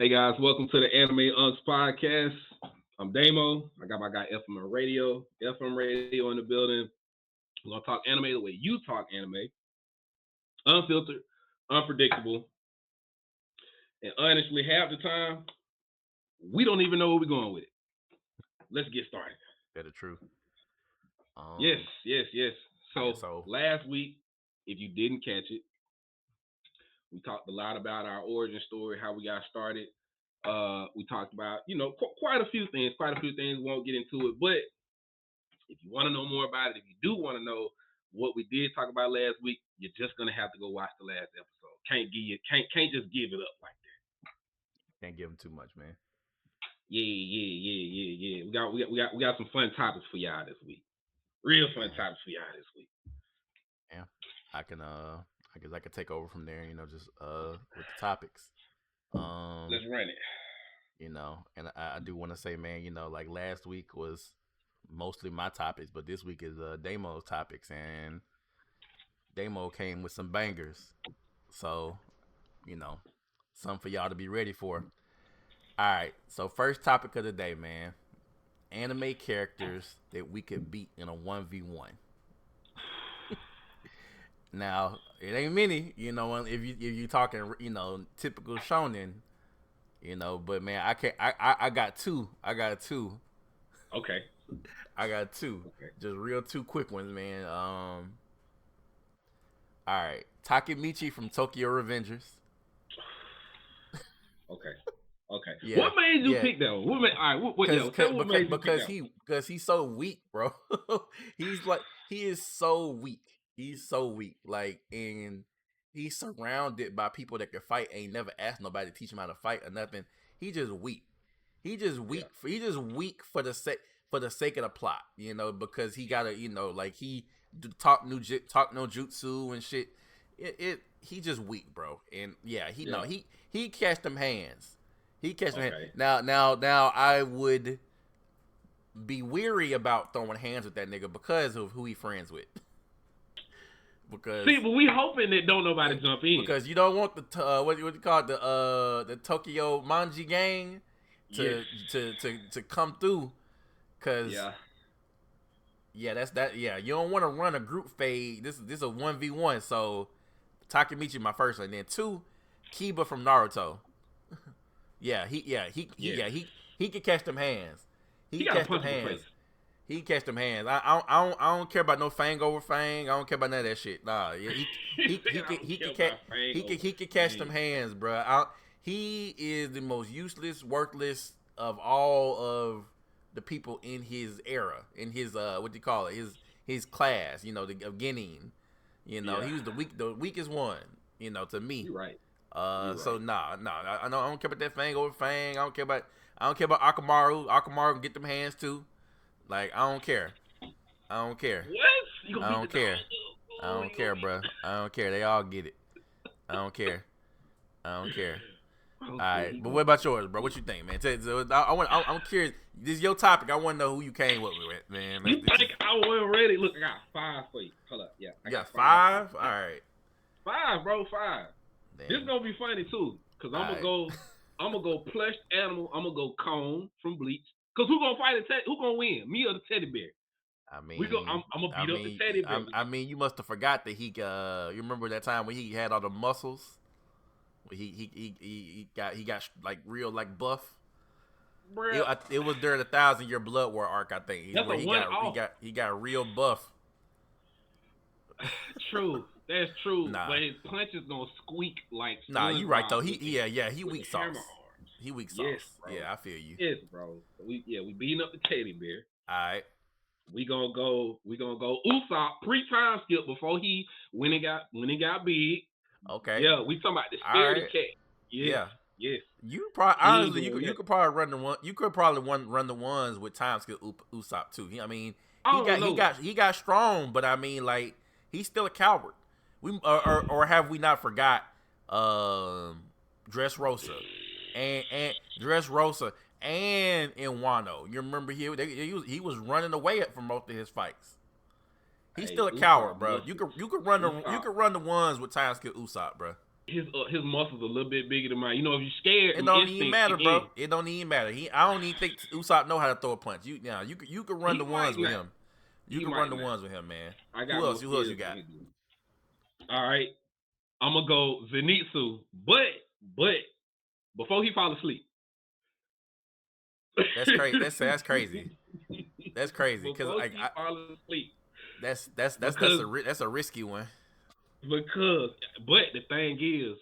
Hey guys, welcome to the Anime Unks podcast. I'm Damo. I got my guy FM Radio in the building. We're gonna talk anime the way you talk anime, unfiltered, unpredictable, and honestly, half the time we don't even know where we're going with it. Let's get started. That the truth. Yes. So So last week, if you didn't catch it, we talked a lot about our origin story, how we got started. We talked about, quite a few things. We won't get into it, but if you want to know more about it, if you do want to know what we did talk about last week, you're just gonna have to go watch the last episode. Can't just give it up like that. can't give them too much, man. Yeah. We got some fun topics for y'all this week. Real fun topics for y'all this week. Yeah, I can. I guess I could take over from there. Just with the topics. Let's run it. And I do want to say, man, like last week was mostly my topics, but this week is Damo's topics, and Damo came with some bangers. So, something for y'all to be ready for. All right, so first topic of the day, man. Anime characters that we could beat in a 1v1. Now, it ain't many, if you talking, typical shonen, but man, I got two. Okay. I got two. Okay. Just real two quick ones, man. All right. Takemichi from Tokyo Revengers. Okay. Yeah, what made you pick that one? What made because he's so weak, bro. He is so weak. He's so weak. Like, and he's surrounded by people that can fight. Ain't never asked nobody to teach him how to fight or nothing. He just weak. He just weak. Yeah. He just weak for the sake of the plot, because he gotta, like he talk no jutsu and shit. He just weak, bro. And yeah, he catch them hands. He catch them hands. Now I would be weary about throwing hands with that nigga because of who he friends with. But we hoping that don't nobody jump in, because you don't want the what you call it, the Tokyo Manji gang to come through, cause that's that. Yeah, you don't want to run a group fade. This is a 1v1. So Takemichi my first one, and then two, Kiba from Naruto. He can catch them hands. He can catch them hands. He can catch them hands. I don't care about no fang over fang. I don't care about none of that shit. Nah, he can catch them hands, bro. He is the most useless, worthless of all of the people in his era, in his what do you call it? His class, of Genin. He was the weakest one, to me. You're right. So I don't care about that fang over fang. I don't care about Akamaru. Akamaru can get them hands too. Like, I don't care. What? I don't care. I don't care, bro. I don't care. They all get it. I don't care. Okay, all right, but what about yours, bro? What you think, man? I'm curious. This is your topic. I want to know who you came up with, man. You think I wasn't ready? Look, I got 5 for you. Hold up, yeah. I got 5? All right. 5, bro. 5. Damn. This is gonna be funny too, cause I'm gonna go plush animal. I'm gonna go Cone from Bleach. Cause who gonna fight who gonna win? Me or the teddy bear? I mean, I'm gonna beat up the teddy bear. I mean, you must have forgot that you remember that time when he had all the muscles? He got like real like buff. It was during the 1,000-year Blood War arc, I think. He got real buff. True. That's true, but his punches gonna squeak like. Nah, you right though. He weak sauce. He weak sauce. Yes, bro. Yeah, I feel you. Yes, bro. We beating up the teddy bear. All right. We gonna go Usopp pre-time skip before he when he got big. Okay. Yeah, we talking about the scaredy cat. Yes. Yeah. Yes. You probably honestly you could probably run the one. You could probably run the ones with time skip Usopp too. I mean, he got strong, but I mean, like, he's still a coward. We or have we not forgot Dressrosa and Dressrosa and Wano? You remember he was running away from most of his fights. He's still a coward, bro. You could run the ones with time skip Usopp, bro. his muscles a little bit bigger than mine. You know, if you're scared, It them don't even instincts matter, kick in. bro. It don't even matter. I don't even think Usopp know how to throw a punch. You could run He the might ones with not. him. You He could run might the not. ones with him, man. I Who got else? more Who else you skills than got? he do. All right, I'm gonna go Zenitsu, but before he fall asleep. That's crazy. That's crazy. That's crazy because Before he fall asleep. that's Because that's a risky one. because but the thing is,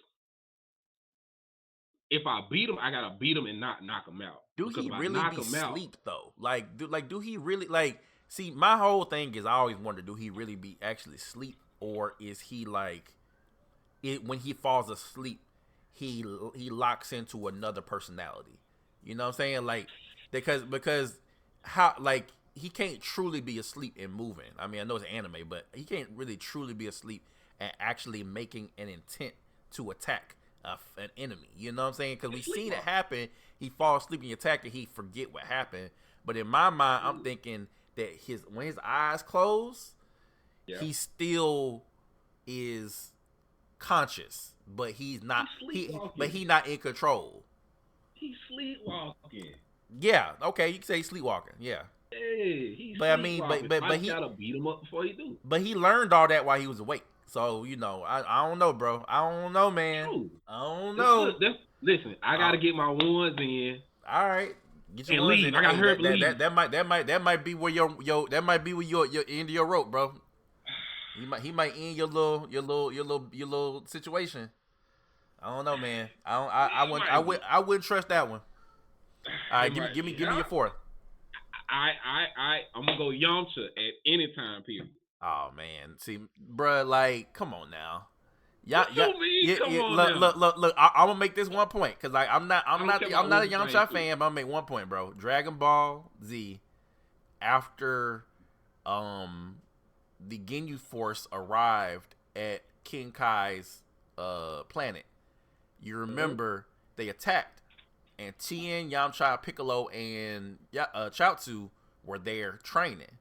if I beat him, I gotta beat him and not knock him out. Do Because he if I really knock be him out, sleep though? Do he really like? See, my whole thing is I always wonder, do he really be actually sleep, or is he like it when he falls asleep, he locks into another personality. You know what I'm saying? Like because how like he can't truly be asleep and moving. I mean, I know it's anime, but he can't really truly be asleep and actually making an intent to attack an enemy. You know what I'm saying? Because we it's seen it sleepwalk. happen. He falls asleep and he attack and he forget what happened. But in my mind, I'm Ooh. thinking that when his eyes close, Yeah. he still is conscious, but he's not He's but sleepwalking. he not in control. He's sleepwalking. Yeah, okay, you can say he's sleepwalking. Yeah, Hey, he's but I mean, sleepwalking. So I but just gotta beat him up before he do. he learned all that while he was awake. So I don't know, bro. I don't know, man. True. I don't Look, know. listen. I Uh, gotta get my ones in all right, get your and ones leave. in. I gotta Hey, hurry up and leave. that might be where your that might be where your end of your rope, bro. He might end your little situation. I don't know, man. I don't. It might be. I wouldn't trust that one. All right, It might be. give me your fourth. I'm gonna go Yamcha at any time period. Oh man, see, bruh, like, come on now. What you mean? Come on Look, now. look. I'm gonna make this one point because like I don't care I'm about not a Ultra Saiyan Yamcha 3. fan, but I'm gonna make one point, bro. Dragon Ball Z after um the Ginyu Force arrived at King Kai's planet. You Uh-huh. remember they attacked, and Tien, Yamcha, Piccolo, and Chaozu were there training.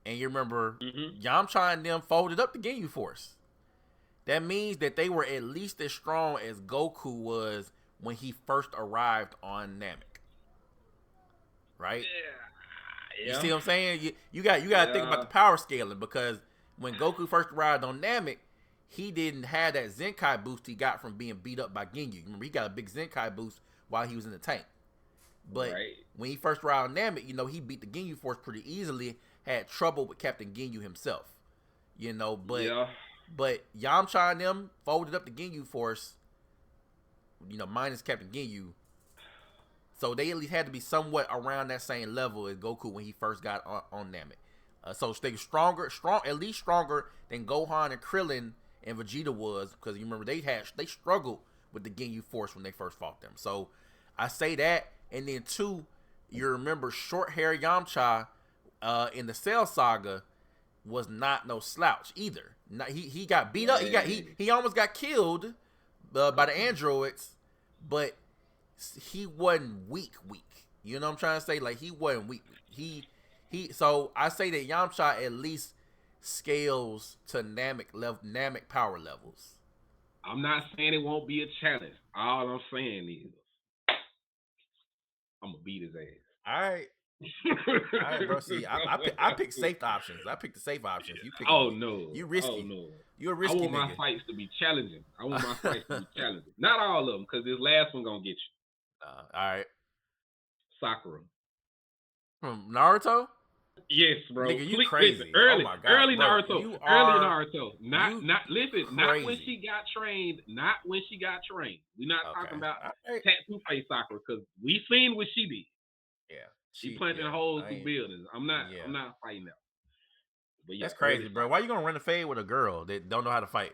And you remember Mm-hmm. Yamcha and them folded up the Ginyu Force. That means that they were at least as strong as Goku was when he first arrived on Namek. Right? Yeah. You Yeah. see what I'm saying? You got to think about Yeah. the power scaling because when Goku first arrived on Namek, he didn't have that Zenkai boost he got from being beat up by Ginyu. Remember, he got a big Zenkai boost while he was in the tank. But Right. when he first arrived on Namek, he beat the Ginyu Force pretty easily. Had trouble with Captain Ginyu himself. Yeah. But Yamcha and them folded up the Ginyu Force. Minus Captain Ginyu. So they at least had to be somewhat around that same level as Goku when he first got on Namek. So they were at least stronger than Gohan and Krillin and Vegeta was, because you remember they struggled with the Ginyu Force when they first fought them. So I say that, and then two, you remember short hair Yamcha in the Cell Saga was not no slouch either. He got beat up. Right. He almost got killed by the androids, but he wasn't weak. You know what I'm trying to say? Like he wasn't weak. He. So I say that Yamcha at least scales to Namek power levels. I'm not saying it won't be a challenge. All I'm saying is I'm gonna beat his All right. ass. All right, bro. See, I pick safe options. I pick the safe options. Oh no. You Oh risky. no. You a I risky want my nigga. fights to be challenging. I want my fights to be challenging. Not all of them, because this last one gonna get you. All right. Sakura. From Naruto? Yes, bro. Nigga, you Please listen. crazy. Oh Early, my god, early bro. Naruto. You Early are Naruto. you Not listen. Not when crazy. she got trained. Not when she got trained. We're not talking Okay. about All right. tattoo face Sakura, because we seen what she did. Yeah. She punching Yeah. holes I through ain't buildings. I'm not. yeah. I'm not fighting that. But yeah, That's early crazy, bro. Sakura. Why you gonna run the fade with a girl that don't know how to fight?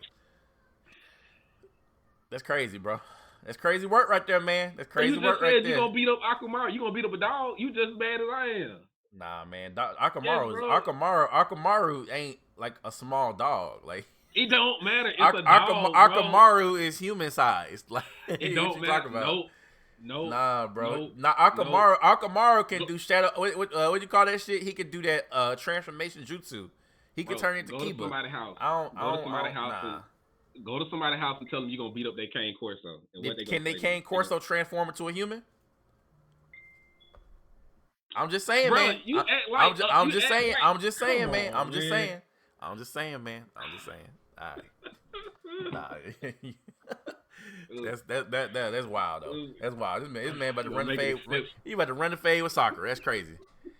That's crazy, bro. That's crazy work right there, man. That's So you crazy just work right said you there. gonna beat up Akamaru. You gonna beat up a dog? You just as bad as I am. Nah, man. Yes, bro. Akamaru ain't like a small dog. Like It don't matter. It's a dog, bro. Akamaru is human sized. Like It what don't you matter. talking about? Nope. Nope. Nah, bro. Nope. Nah, Nope. Akamaru can Go, do shadow. What you call that shit? He could do that transformation jutsu. He could bro, turn into go to Kiba. somebody's house. I Go to somebody's don't. house Nah. Go to somebody's house and tell them you're gonna beat up their cane Corso, and what they gonna Can they say to you? cane Corso transform into a human? I'm just saying, Bro, man. you act like I'm you just act saying. like. I'm just Come saying, man. on, I'm just man. saying. I'm just saying, man. I'm just saying. All right. Nah. That's wild though. That's wild. This man about to run the fade. He about to run the fade with Sakura. That's crazy.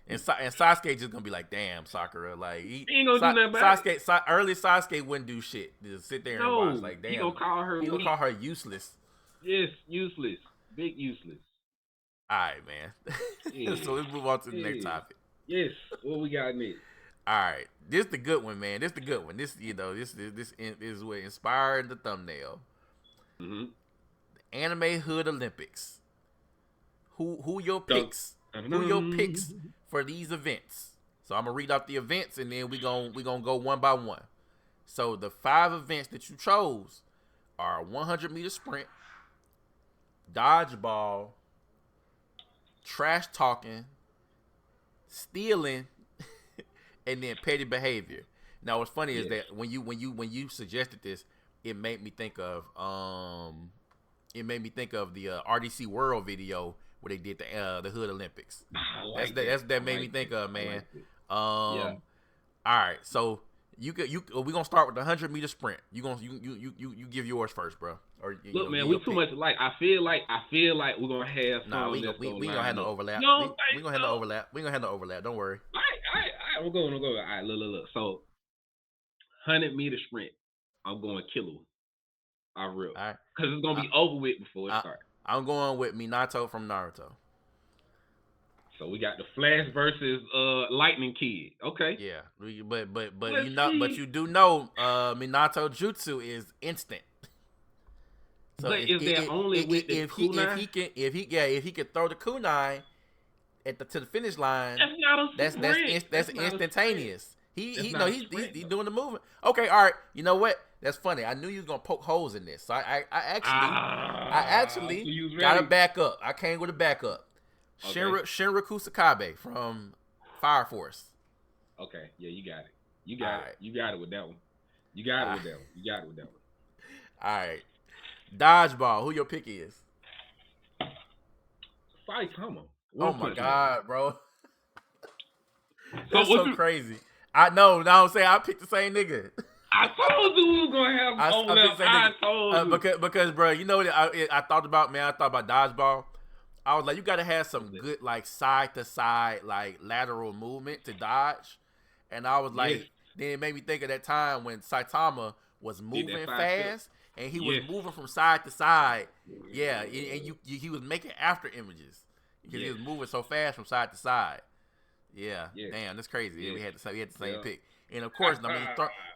And Sasuke just gonna be like, damn, Sakura. Like He ain't gonna do nothing about it. Early Sasuke wouldn't do shit. Just sit there and watch. No, Like, damn. he gonna call her. He gonna call her useless. Yes, useless. Big useless. All right, man. Yeah. So let's move on to the next topic. Yes. What we got next? All right, this the good one, man. This the good one. This is what inspired the thumbnail. Mm-hmm. The Anime Hood Olympics. Who your picks? Who your picks for these events? So I'm gonna read out the events and then we gonna go one by one. So the 5 events that you chose are 100-meter sprint, dodgeball, trash talking, stealing, and then petty behavior. Now what's funny is that when you suggested this, it made me think of the RDC World video where they did the Hood Olympics. That made me think of, man. All right, so we're gonna start with the 100-meter sprint. You give yours first, bro. Or look, man, we too much alike. I feel like we're gonna have. Nah, we gonna have no overlap. We gonna have no overlap. We gonna have no overlap. Don't worry. All right, we're going. All right, look. So, 100-meter sprint. I'm going Killer. I real. All right. Because it's gonna be over with before it starts. I'm going with Minato from Naruto. So we got the Flash versus Lightning Kid. Okay. Yeah, but you do know Minato Jutsu is instant. So but is there only with the kunai? If he could throw the kunai to the finish line, that's instantaneous. He's doing the movement. Okay, all right. You know what? That's funny. I knew you was gonna poke holes in this. So I actually gotta back up. I came with a backup. Okay. Shinra Kusakabe from Fire Force. Okay, yeah, you got it. You got it with that one. You got it with that one. All right. Dodgeball. Who your pick is? Saitama. Oh my god, bro. That's so crazy. I know. Now I'm saying I picked the same nigga. I told you we was gonna have overlap. I told you because bro, you know what I thought about, man. I thought about dodgeball. I was like, you gotta have some good like side to side like lateral movement to dodge, and I was like, then it made me think of that time when Saitama was moving fast and he was moving from side to side. Yeah, and he was making after images because he was moving so fast from side to side. Yeah, damn, that's crazy. Yeah, we had the same pick, and of course, I mean,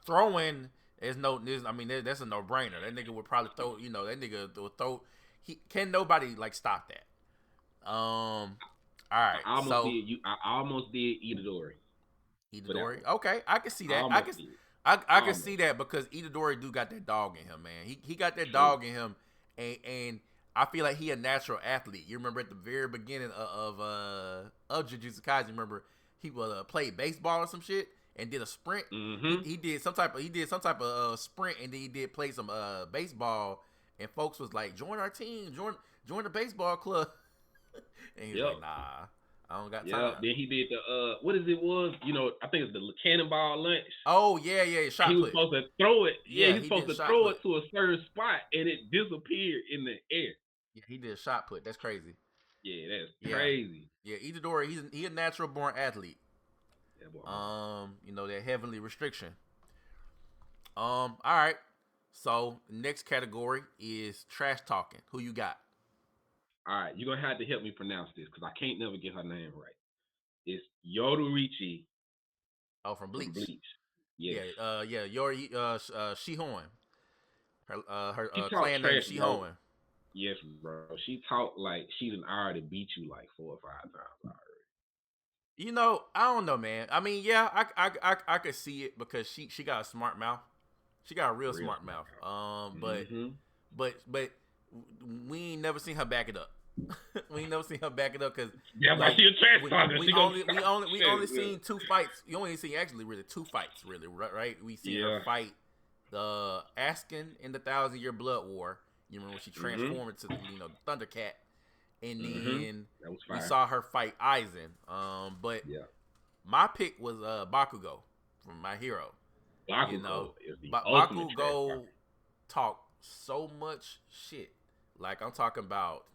throwing is that's a no brainer. That nigga would probably throw. You know, that nigga would throw. Can nobody like stop that? All right. I almost did Itadori. Itadori. Okay, I can see that. I can see that because Itadori do got that dog in him, man. He got that dog in him, and I feel like he a natural athlete. You remember at the very beginning of Jujutsu Kaisen, remember he played baseball or some shit and did a sprint. Mm-hmm. He did some type of sprint, and then he did play some baseball, and folks was like, join our team, join the baseball club. And he's like, nah, I don't got time. Yeah, then he did the what is it was? You know, I think it's the cannonball lunge. Oh yeah, shot he put. was supposed to throw it. Yeah, he was supposed to throw it to a certain spot and it disappeared in the air. Yeah, he did a shot put. That's crazy. Yeah, that's crazy. Yeah, Itadori, he's a natural born athlete. Yeah, boy. You know, that heavenly restriction. All right. So next category is trash talking. Who you got? All right, you're going to have to help me pronounce this because I can't never get her name right. It's Yoruichi. Oh, from Bleach. Yes. Yeah, Yori Shihon. Her clan name is Shihon. Yes, bro. She talked like she done already beat you like 4 or 5 times already. You know, I don't know, man. I mean, yeah, I could see it because she got a smart mouth. She got a real smart mouth. But we ain't never seen her back it up. We ain't never seen her back it up because like, she a trash talker. We only seen 2 fights. You only seen actually really 2 fights, really, right? We seen her fight the Askin in the Thousand Year Blood War. You remember when she Mhm. transformed into the the Thundercat, and Mhm. then That was we fire. saw her fight Aizen. But Yeah. my pick was Bakugo from My Hero. You know, Bakugo is the ultimate trash talker. Bakugo talk so much shit. Like I'm talking about,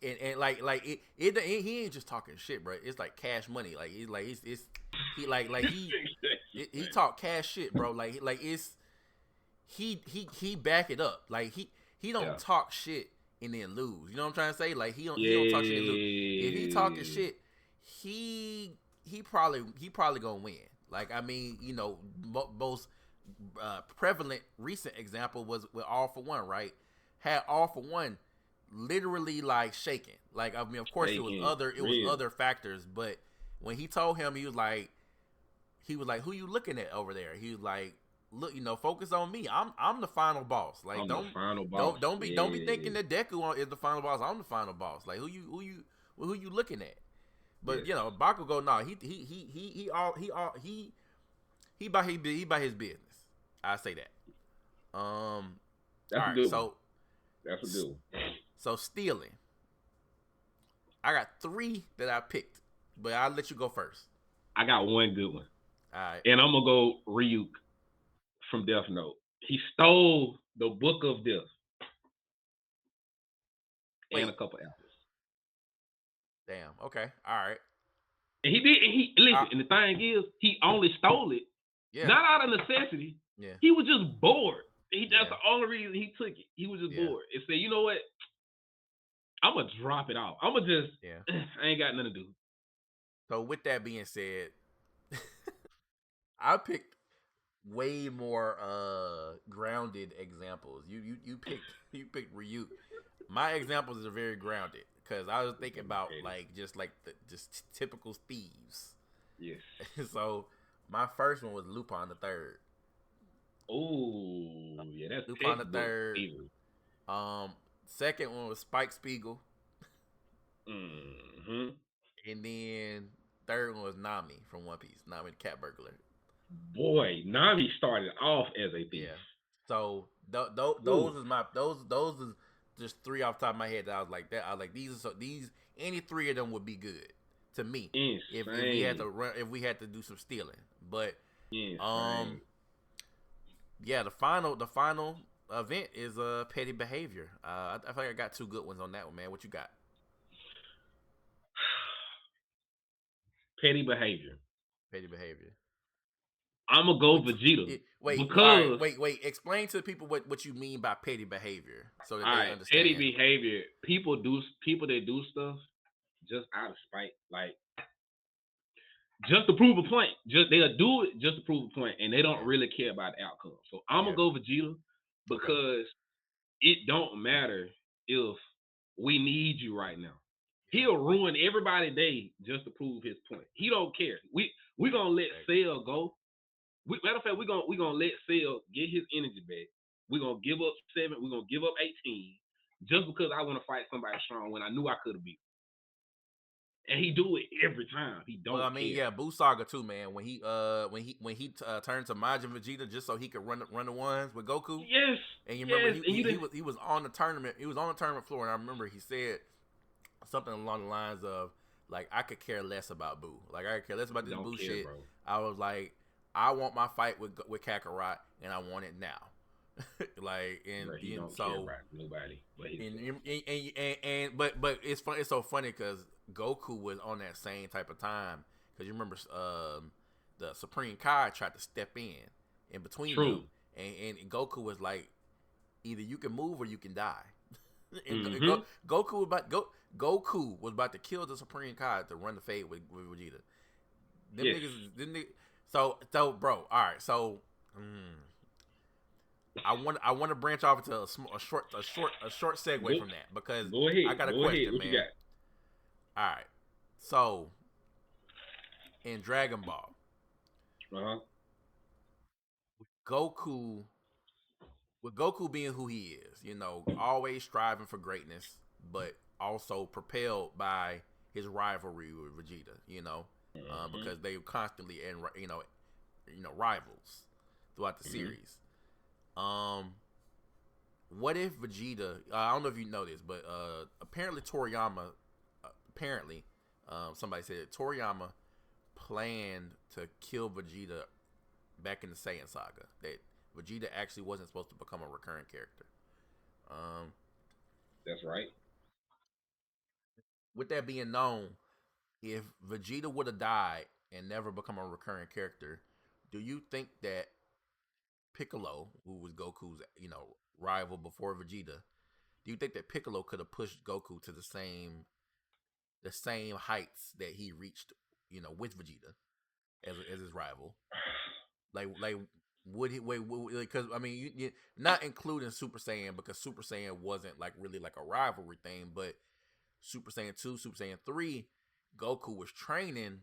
and he ain't just talking shit, bro. It's like cash money. Like it's he like he talk cash shit, bro. Like it's he back it up. Like he don't Yeah. talk shit and then lose. You know what I'm trying to say? Like he don't talk shit and lose. If he talking Yeah. shit, he probably gonna win. Like I mean, most prevalent recent example was with All for One, right? Had All for One literally like shaking. Like I mean, of course Taking it was real. other factors, but when he told him, he was like, "Who you looking at over there?" He was like, "Look, focus on me. I'm the final boss. Like I'm the don't final boss. don't don't be thinking Yeah. that Deku is the final boss. I'm the final boss. Like who you looking at?" But Yes. Bakugo, no, he by his business. I say that. Um, all That's a right, good one. so That's a good one. so stealing. I got three that I picked, but I'll let you go first. I got one good one. All right. And I'm gonna go Ryuk from Death Note. He stole the book of death and a Wait. couple apples. Damn. Okay. All right. And he did. And he listen. Uh, And the thing is, he only stole it yeah. not out of necessity. Yeah. He was just bored. That's Yeah. the only reason he took it. He was just Yeah. bored and said, "You know what? I'm gonna drop it off. I'm gonna just. Yeah. I ain't got nothing to do." So with that being said, I picked way more grounded examples. You picked Ryuk. My examples are very grounded because I was thinking about Petty. like just typical thieves. Yes. So my first one was Lupin the Third. Oh, yeah, that's Lupin the textbook Third. evil. Um, Second one was Spike Spiegel, Hmm. and then third one was Nami from One Piece. Nami the Cat Burglar. Boy, Nami started off as a thief. Yeah. So Ooh, those is my those is just three off the top of my head that I was like that. I was like these any three of them would be good to me if we had to insane. run if we had to do some stealing. But um Insane. yeah, the final event is petty behavior. I feel like I got two good ones on that one, man. What you got? Petty behavior. Petty behavior. I'm gonna go Vegeta Wait, all right, because wait. Explain to the people what you mean by petty behavior so that all they right, petty understand. behavior. People that do stuff just out of spite, like just to prove a point. Just they'll do it just to prove a point, and they don't Yeah, really care about the outcome. So I'm gonna yeah. go Vegeta Okay, because it don't matter if we need you right now. yeah. He'll ruin everybody's day just to prove his point. He don't care. We gonna let Right. Cell go. Matter of fact, we gonna let Cell get his energy back. We're gonna give up seven. We're gonna give up 18 just because I want to fight somebody strong when I knew I could have beat. And he do it every time. He Well, don't I mean, care. yeah, Boo Saga too, man. When he turned to Majin Vegeta just so he could run the ones with Goku, Yes, and you remember yes, he and he, you he didn't. was he was on the tournament. He was on the tournament floor, and I remember he said something along the lines of like, "I could care less about Boo. Like I could care less about this Don't Boo care, shit." bro. I was like, "I want my fight with Kakarot, and I want it now." like Bro, he and don't care so about nobody but and himself. but it's so funny because Goku was on that same type of time because you remember the Supreme Kai tried to step in between them, True. and Goku was like, either you can move or you can die. and Mm-hmm. Goku was about to kill the Supreme Kai to run the fade with Vegeta. Them Yes. niggas didn't they, so bro. All right, so. I want to branch off into a short Go segue from that because go ahead. I got a Go ahead. question, What you man. got? All right, so in Dragon Ball, Uh-huh. Goku, with Goku being who he is, always striving for greatness, but also propelled by his rivalry with Vegeta, Mm-hmm. because they constantly and rivals. throughout the series. What if Vegeta? I don't know if you know this, but apparently Toriyama, apparently, somebody said Toriyama planned to kill Vegeta back in the Saiyan saga. That Vegeta actually wasn't supposed to become a recurring character. That's right. With that being known, if Vegeta would have died and never become a recurring character, do you think that Piccolo, who was Goku's, rival before Vegeta, do you think that Piccolo could have pushed Goku to the same heights that he reached, with Vegeta as his rival? Like would he wait? Because I mean, not including Super Saiyan, because Super Saiyan wasn't like really like a rivalry thing, but Super Saiyan 2, Super Saiyan 3, Goku was training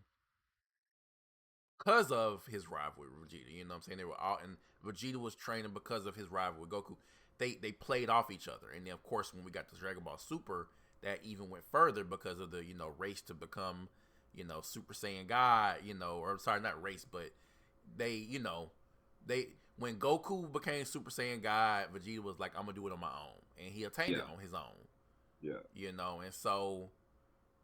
because of his rivalry with Vegeta. You know what I'm saying? They were all, and Vegeta was training because of his rivalry with Goku. They played off each other, and then of course when we got to Dragon Ball Super, that even went further because of the race to become Super Saiyan God. Or sorry, not race, but they when Goku became Super Saiyan God, Vegeta was like, I'm gonna do it on my own, and he attained it on his own. Yeah. And so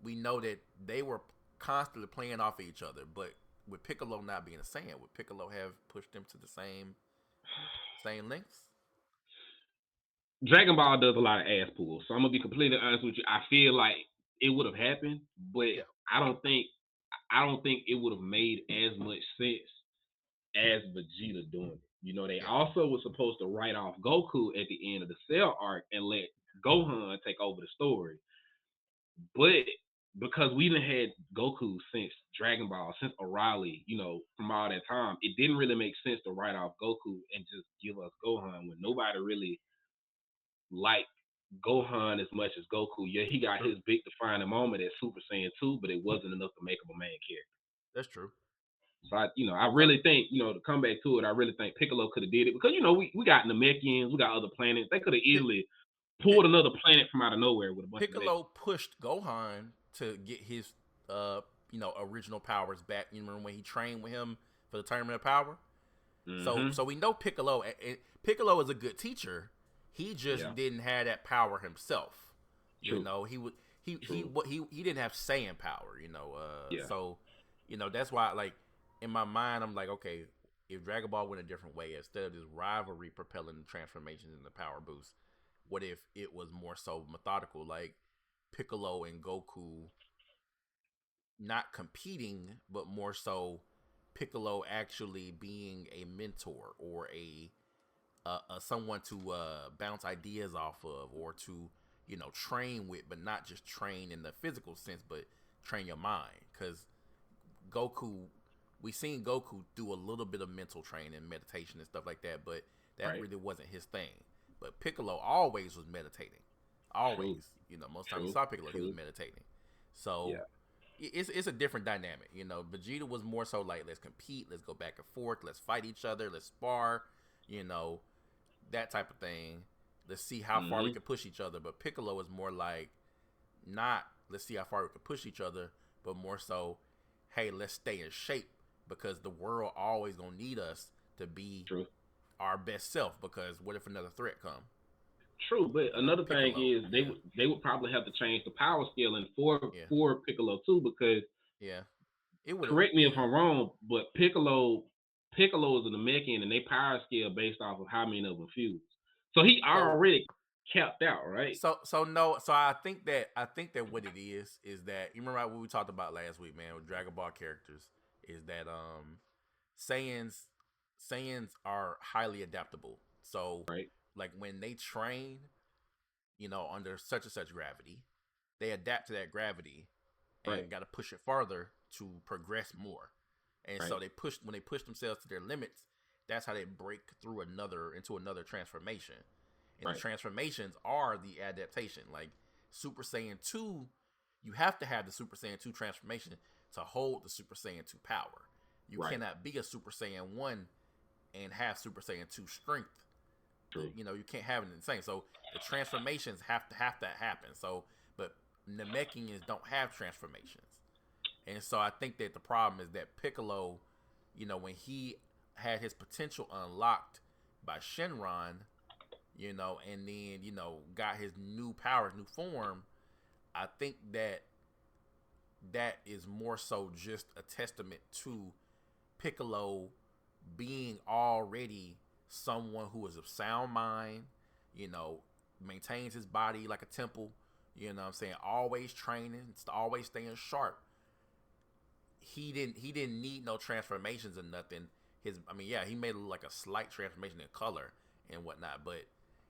we know that they were constantly playing off of each other, but with Piccolo not being a Saiyan, would Piccolo have pushed them to the same lengths? Dragon Ball does a lot of ass pulls, so I'm gonna be completely honest with you. I feel like it would have happened, but Yeah. I don't think I don't think it would have made as much sense as Vegeta doing it. They Yeah. also were supposed to write off Goku at the end of the Cell arc and let Gohan take over the story. But because we done had Goku since Dragon Ball, since O'Reilly, from all that time, it didn't really make sense to write off Goku and just give us Gohan when nobody really liked Gohan as much as Goku. Yeah, he got True. his big defining moment at Super Saiyan 2, but it wasn't enough to make him a main character. That's true. So I So really think, to come back to it, I really think Piccolo could have did it because we got Namekians, we got other planets. They could have Pic- easily pulled Pic- another planet from out of nowhere with a bunch of Piccolo Namekians. pushed Gohan to get his original powers back. You remember when he trained with him for the Tournament of Power? So Mm-hmm. we know Piccolo. Piccolo is a good teacher. He just Yeah. didn't have that power himself. True. He would True. he didn't have Saiyan power. Yeah. So that's why, like, in my mind I'm like, okay, if Dragon Ball went a different way, instead of this rivalry propelling the transformations and the power boost, what if it was more so methodical, like Piccolo and Goku not competing, but more so Piccolo actually being a mentor or a someone to bounce ideas off of, or to train with, but not just train in the physical sense, but train your mind. Because Goku, we seen Goku do a little bit of mental training, meditation, and stuff like that, but that Right. really wasn't his thing. But Piccolo always was meditating, True. always. Most times you True. saw Piccolo, he was True. meditating. So Yeah. it's a different dynamic. Vegeta was more so like, let's compete, let's go back and forth, let's fight each other, let's spar, you know, that type of thing. Let's see how far we Mm-hmm. can push each other. But Piccolo is more like, not let's see how far we can push each other, but more so, hey, let's stay in shape, because the world always gonna need us to be True. our best self. Because what if another threat come? True. But another thing Piccolo. is Yeah. they would probably have to change the power scaling for Yeah. Piccolo too, because Yeah. It would have. correct me if Yeah. I'm wrong, but Piccolo is a Namekian and they power scale based off of how many of them fuse. So he So already capped out, right? so no. So I think that what it is that, you remember what we talked about last week, man, with Dragon Ball characters, is that Saiyans Saiyans are highly adaptable. So, Right. like, when they train, under such and such gravity, they adapt to that gravity Right. and got to push it farther to progress more. And so Right. when they push themselves to their limits, that's how they break through into another transformation. And the Right. transformations are the adaptation. Like Super Saiyan 2, you have to have the Super Saiyan 2 transformation to hold the Super Saiyan 2 power. You Right. cannot be a Super Saiyan 1 and have Super Saiyan 2 strength. True. You can't have it in the same. So the transformations have to happen. So, but Namekians don't have transformations. And so I think that the problem is that Piccolo, when he had his potential unlocked by Shenron, and then got his new powers, new form. I think that is more so just a testament to Piccolo being already someone who is of sound mind, you know, maintains his body like a temple, what I'm saying, always training, always staying sharp. He didn't need no transformations or nothing. He made like a slight transformation in color and whatnot, but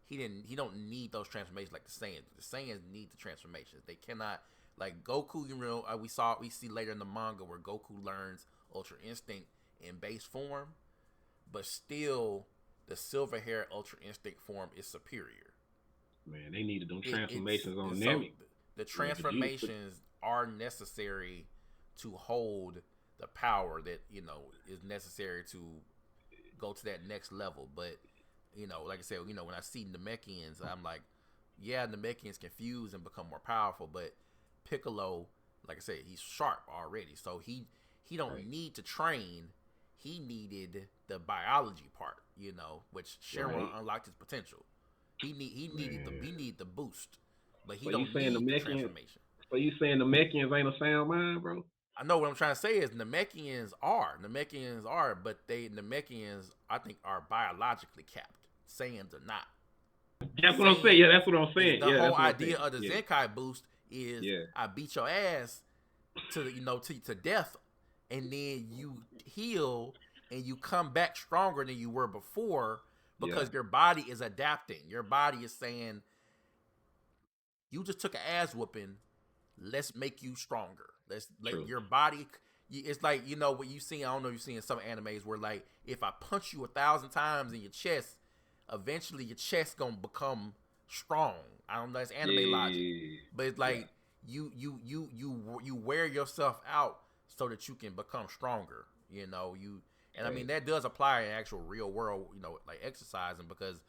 he don't need those transformations like the Saiyans. The Saiyans need the transformations. They cannot, like Goku. We see later in the manga where Goku learns Ultra Instinct in base form, but still the silver hair Ultra Instinct form is superior. Man, they needed them transformations on so them. the transformations are necessary to hold the power that is necessary to go to that next level. But like I said, when I see Namekians, I'm like, yeah, Namekians can fuse and become more powerful, but Piccolo, like I said, he's sharp already, so he don't need to train. He needed the biology part, which Shenron unlocked his potential. He needed the boost, but he don't need the transformation. So you saying the Namekians ain't a sound mind, bro? I know what I'm trying to say is Namekians are, but Namekians I think are biologically capped. Saiyans are not. That's what I'm saying. Yeah, that's what I'm saying. The whole idea of the Zenkai boost is I beat your ass to to death, and then you heal and you come back stronger than you were before because your body is adapting. Your body is saying, you just took an ass whooping. Let's make you stronger. Let's let your body. It's like what you see. I don't know. You see in some animes where like if I punch you 1,000 times in your chest, eventually your chest gonna become strong. I don't know. It's anime logic, but it's like you wear yourself out so that you can become stronger. I mean that does apply in actual real world. Like exercising, because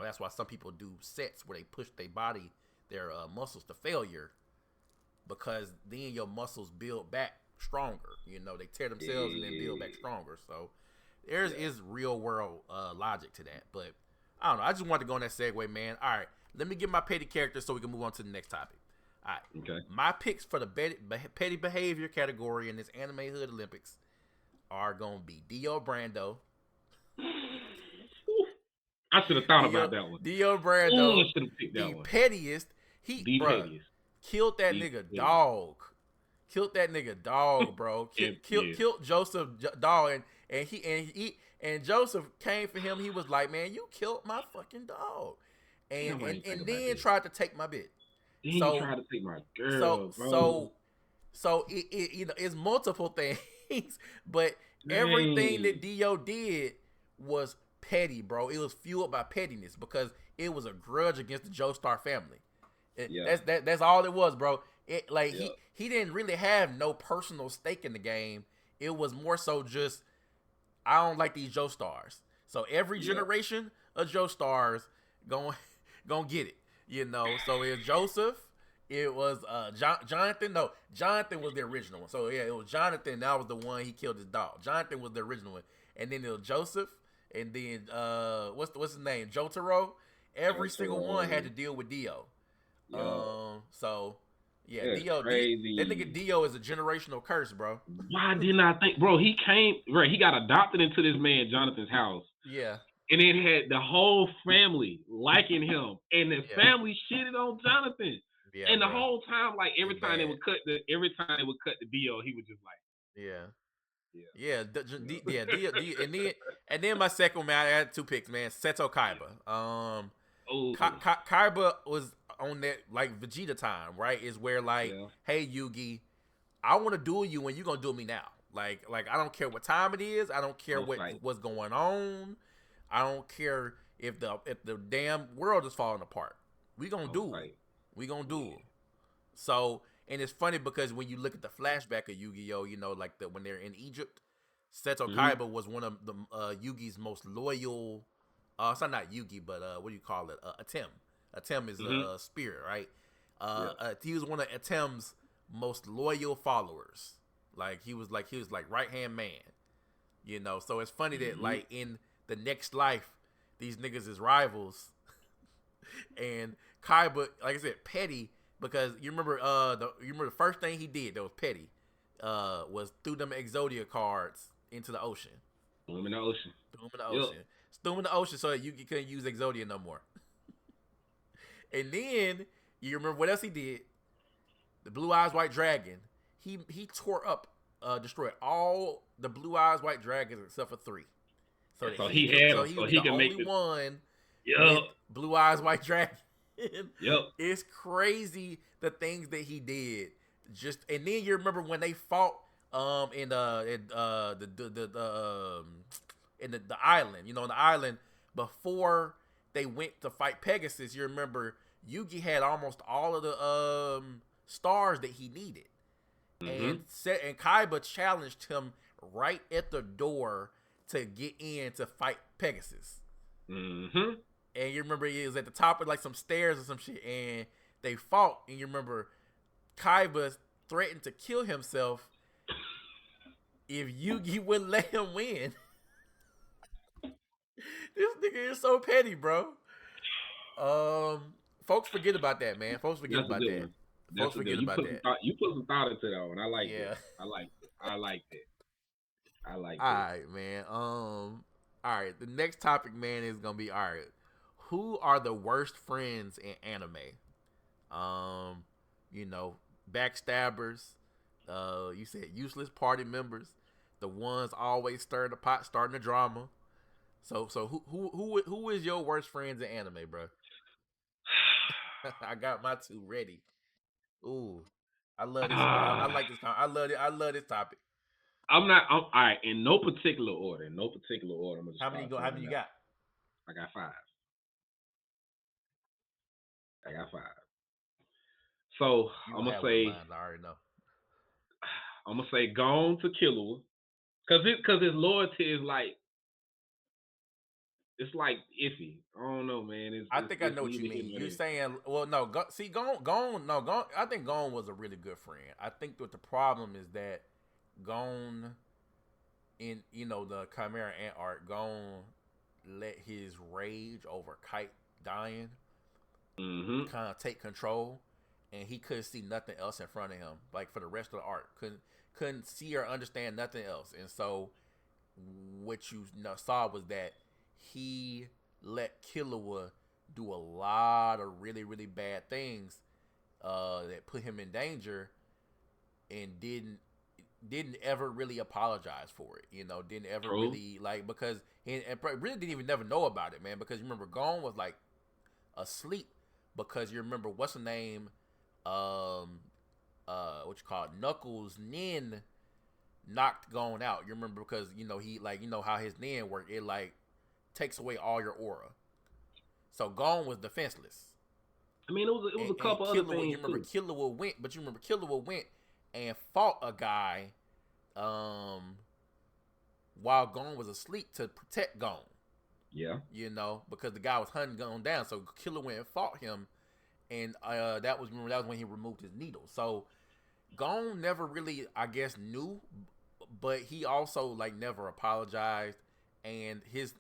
that's why some people do sets where they push their muscles to failure, because then your muscles build back stronger. They tear themselves and then build back stronger. So there is real world logic to that. But I don't know. I just wanted to go on that segue, man. All right, let me get my petty character so we can move on to the next topic. All right. Okay. My picks for the petty behavior category in this Anime Hood Olympics are gonna be Dio Brando. I should have thought about that one. Dio Brando, I should have picked that the one. pettiest. Pettiest. Killed that nigga dog. Killed that nigga dog, bro. Killed Joseph dog, and Joseph came for him. He was like, "Man, you killed my fucking dog," and then tried to take my bitch. Then he tried to take my girl, bro. So it's multiple things, but everything that Dio did was petty, bro. It was fueled by pettiness because it was a grudge against the Joestar family. That's all it was, bro. He didn't really have no personal stake in the game. It was more so just, I don't like these Joestars. So every generation of Joestars gonna get it. So it was Joseph. It was Jonathan. No, Jonathan was the original one. So yeah, it was Jonathan. That was the one he killed his dog. Jonathan was the original one, and then it was Joseph, and then what's his name? Jotaro. Every single one had to deal with Dio. So yeah, Dio. Crazy. That nigga Dio is a generational curse, bro. Why didn't I think, bro? He got adopted into this man Jonathan's house. Yeah. And it had the whole family liking him, and the family shitted on Jonathan. Yeah, and the whole time, like every time they would cut the Dio, he was just like, Dio, and then my second man, I had two picks, man. Seto Kaiba. Kaiba was on that like Vegeta time, right? Is where like, hey Yugi, I want to duel you, and you gonna duel me now. Like I don't care what time it is. I don't care what's going on. I don't care if the damn world is falling apart. We gonna duel. We gonna duel. So, and it's funny because when you look at the flashback of Yu-Gi-Oh, like when they're in Egypt, Seto Kaiba was one of the Yugi's most loyal. It's not Yugi, but what do you call it? Atem. Atem is a spirit, right? He was one of Atem's most loyal followers. He was like right hand man. You know, so it's funny that like in the next life, these niggas is rivals, and Kaiba, like I said, petty because you remember the first thing he did that was petty, was threw them Exodia cards into the ocean. Threw him in the ocean. Threw them in the Yep. ocean. Threw them in the ocean so that you couldn't use Exodia no more. And then you remember what else he did? The Blue Eyes White Dragon. He tore up, destroyed all the Blue Eyes White Dragons except for 3. So that So he he could, had so him, he so would be he the can make only the. one Yep. with Blue Eyes White Dragon. Yep. It's crazy the things that he did. Just and then you remember when they fought in the island, in the island before they went to fight Pegasus. You remember Yugi had almost all of the stars that he needed, and Kaiba challenged him right at the door to get in to fight Pegasus. And you remember he was at the top of like some stairs or some shit, and they fought. And you remember Kaiba threatened to kill himself if Yugi wouldn't let him win. This nigga is so petty, bro. Folks forget about that, man. Folks forget That's a about good that. one. That's Folks a good. forget You about put some that. thought. You put some thought into that one. I like it. Yeah. I like it. I like it. I like All it. right, man. All right. The next topic, man, is gonna be all right. Who are the worst friends in anime? Um, you know, backstabbers. You said useless party members, the ones always stirring the pot, starting the drama. So who is your worst friends in anime, bro? I got my 2 ready. Ooh, I love this. I like this. I love it. I love this topic. I'm not. All right. In no particular order. In no particular order. I'm gonna How many start go? How many throwing you out. got? I got 5. I got 5. So You I'm gonna gonna have one of say. mine? I already know. I'm gonna say gone to Killua, cause his loyalty is like it's like iffy. I don't know, man. It's I it's, think I it's know what you neither here mean. nor You're there. saying, well, no, see, no, Gone. I think Gone was a really good friend. I think that the problem is that Gone in the Chimera Ant art, Gone let his rage over Kite dying kind of take control, and he couldn't see nothing else in front of him. Like for the rest of the art, couldn't see or understand nothing else, and so what you saw was that he let Killua do a lot of really really bad things that put him in danger, and didn't ever really apologize for it. Didn't ever True. really like because and really didn't even never know about it, man. Because you remember Gon was like asleep because you remember what's the name, what you call it, Knuckles Nin knocked Gon out. You remember because he like how his Nin work, it like takes away all your aura. So Gon was defenseless. I mean, it was a And couple other Killua, you things remember too. Killua went, but you remember Killua went and fought a guy, um, while Gon was asleep to protect Gon. Yeah. Because the guy was hunting Gon down, so Killua went and fought him, and that was when he removed his needle. So Gon never really, I guess, knew, but he also like never apologized, and his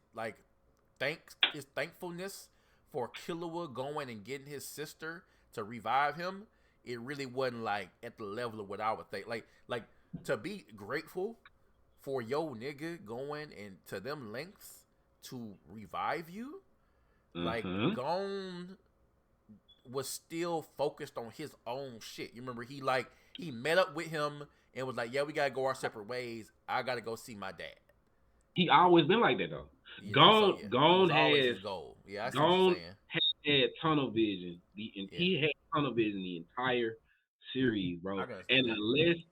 thankfulness for Killua going and getting his sister to revive him, it really wasn't like at the level of what I would think. Like to be grateful for yo nigga going and to them lengths to revive you, like Gon was still focused on his own shit. You remember he met up with him and was like, "Yeah, we gotta go our separate ways. I gotta go see my dad." He always been like that though. So Gone, yeah, it gone was always has his goal. Yeah, I see what you're gone saying. had tunnel vision. Yeah, He had tunnel vision the entire series, I bro. can And understand that.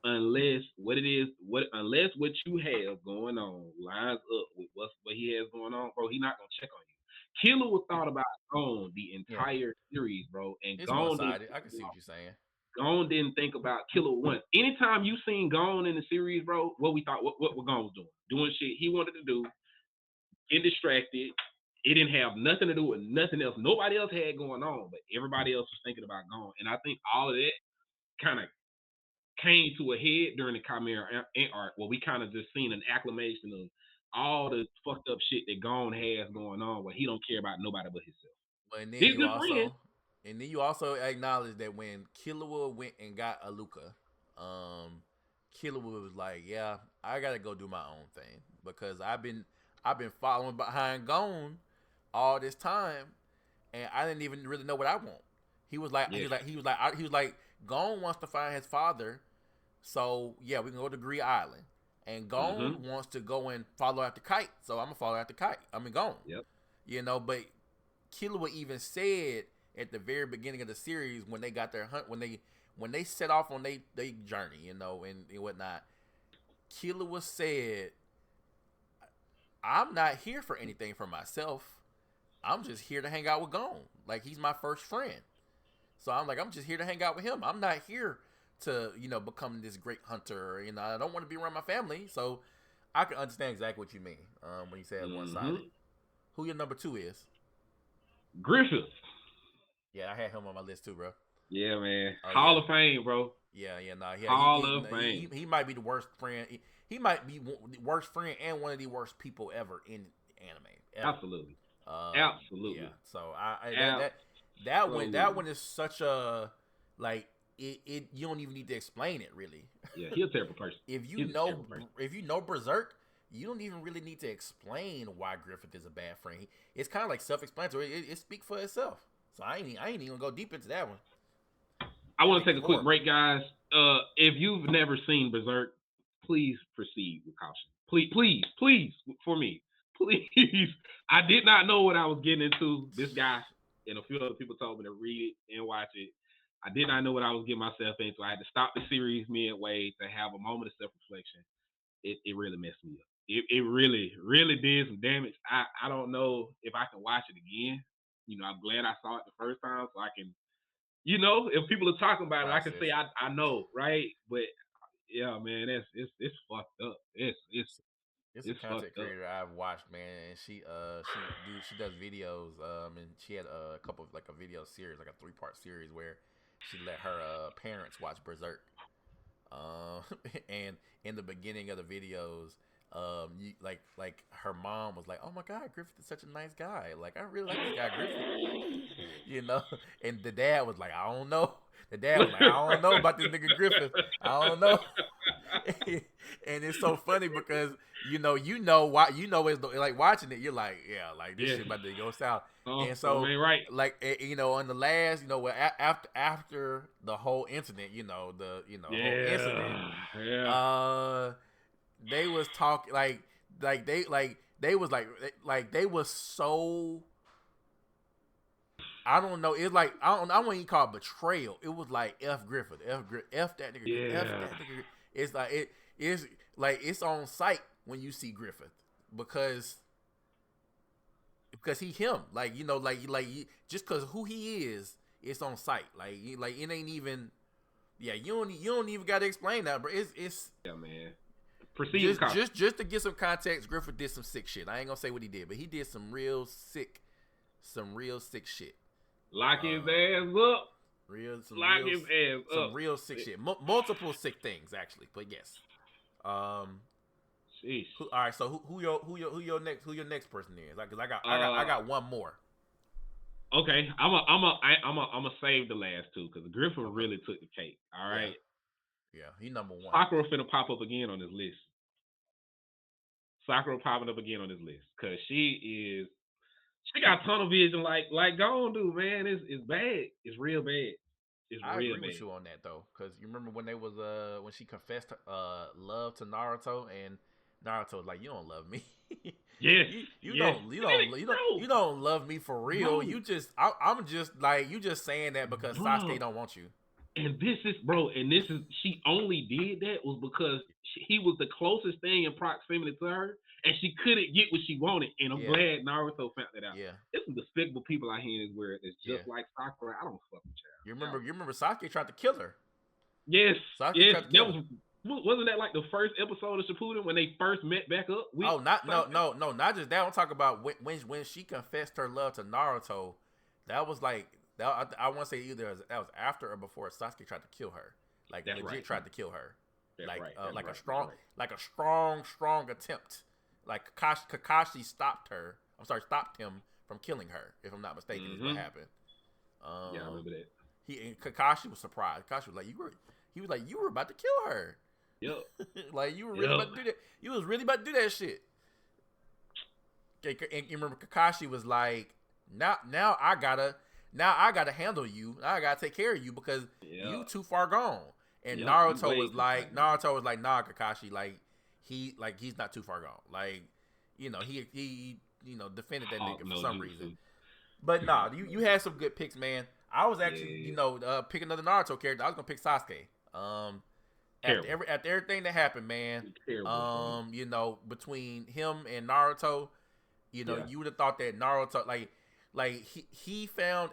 unless what it is, unless what you have going on lines up with what he has going on, bro, he not gonna check on you. Killer was thought about Gone the Yeah, entire series, bro, and it's one sided. I can see what you're saying. Gone didn't think about Killer once. Anytime you seen Gone in the series, bro, what we thought, what Gone was doing shit he wanted to do, get distracted. It didn't have nothing to do with nothing else. Nobody else had going on, but everybody else was thinking about Gone. And I think all of that kind of came to a head during the Chimera Ant arc, where we kind of just seen an acclamation of all the fucked up shit that Gon has going on, where he don't care about nobody but himself. And then He's a you good friend. also, and then you also acknowledge that when Killua went and got Aluka, Killua was like, "Yeah, I gotta go do my own thing because I've been following behind Gon all this time, and I didn't even really know what I want." Yes. He was like, Gon wants to find his father, so yeah, we can go to Gree Island, and Mm-hmm. Gon wants to go and follow after Kite, so I'm gonna follow after Kite. I mean Gon, Yep. but Killua even said at the very beginning of the series when they got their hunt when they set off on they journey, and whatnot. Killua said, "I'm not here for anything for myself. I'm just here to hang out with Gon. Like he's my first friend. So I'm just here to hang out with him. I'm not here to become this great hunter. I don't want to be around my family. So I can understand exactly what you mean when you say it's one sided. Mm-hmm. Who your number two is? Griffith. Yeah, I had him on my list too, bro. Yeah, man. Oh Hall yeah, of Fame, bro. yeah. Nah, yeah. Hall of Fame. He might be the worst friend. He might be the worst friend and one of the worst people ever in anime ever. Absolutely. Yeah. Absolutely. So that Absolutely. one is such a like it you don't even need to explain it really. Yeah, he's a terrible person. if you He's a know terrible person. if you know Berserk, you don't even really need to explain why Griffith is a bad friend. It's kind of like self-explanatory. It speaks for itself. So I ain't even gonna go deep into that one. I I want think to take it's a quick horrible. break, guys. If you've never seen Berserk, please proceed with caution. Please, for me, please. I did not know what I was getting into. This guy and a few other people told me to read it and watch it. I did not know what I was getting myself into. I had to stop the series midway to have a moment of self-reflection. It really messed me up. It really, really did some damage. I don't know if I can watch it again. I'm glad I saw it the first time so I can if people are talking about it, I can say Process it. I know, right? But yeah, man, it's fucked up. It's a It's content fucked up. creator I've watched, man, and she does videos, and she had a couple of, like a video series, like a 3-part series where she let her parents watch Berserk. Um, and in the beginning of the videos, like her mom was like, "Oh my God, Griffith is such a nice guy. Like I really like this guy, Griffith." you know, and the dad was like, "I don't know." The dad was like, "I don't know about this nigga Griffith. I don't know." And it's so funny because why it's like watching it, you're like, yeah, like this Yes. shit about to go south. And Something so ain't right. like on the last, after the whole incident, whole incident, Yeah. Yeah. uh, they was talking they was they was so. I don't know. It's like I wouldn't even call it betrayal. It was like F Griffith, F that nigga, F Yeah. that nigga. It's like it's like it's on sight when you see Griffith because he him just because who he is, it's on sight. Like it ain't even. Yeah, you don't even got to explain that, bro. It's Yeah, man. Proceed with caution. just to get some context. Griffith did some sick shit. I ain't gonna say what he did, but he did some real sick shit. Lock his Um, ass up. real Lock his ass some up. real sick shit. Multiple sick things actually, but yes. Um, Sheesh. all right. So who your next person is? Like, cause I Uh got one more. okay. I'm a save the last two because Griffin Okay. really took the cake. All Yeah. right. Yeah. He number one. Sakura finna pop up again on this list. Sakura popping up again on this list because she got tunnel vision like Gone do, man. It's bad. It's real bad. It's I real agree with bad. you on that though, because you remember when they was when she confessed love to Naruto, and Naruto was like, "You don't love me. Yes, you yes. don't you And then don't you don't love me for real. bro, I'm just like you just saying that because Sasuke bro. don't want you." And this is she only did that was because he was the closest thing in proximity to her, and she couldn't get what she wanted. And I'm Yeah, glad Naruto found that out. yeah, There's some despicable people out here in this world that's yeah. just like Sakura. I don't fucking child. You remember Sasuke tried to kill her. Yes, Sasuke yes, tried to that kill her. wasn't that like the first episode of Shippuden when they first met back up with Oh, not no Sasuke? no no, not just that. I'm talking about when she confessed her love to Naruto. That was like that. I want to say either that was after or before Sasuke tried to kill her. Like That's legit right. tried to kill her. That's right. That's Like a right. That's strong right. strong attempt. like Kakashi stopped her. I'm sorry, stopped him from killing her. If I'm not mistaken, is what happened. Yeah, I remember that. Kakashi was surprised. Kakashi was like, He was like, you were about to kill her. Yep. Like you were really about to do that. You was really about to do that shit. And you remember Kakashi was like, now I gotta handle you. Now I gotta take care of you because you too far gone. And Naruto was like, nah, Kakashi, he's not too far gone. Like, he defended that nigga for some reason. But nah, you had some good picks, man. I was actually, pick another Naruto character. I was gonna pick Sasuke. After everything that happened, man. Between him and Naruto, you would have thought that Naruto, he found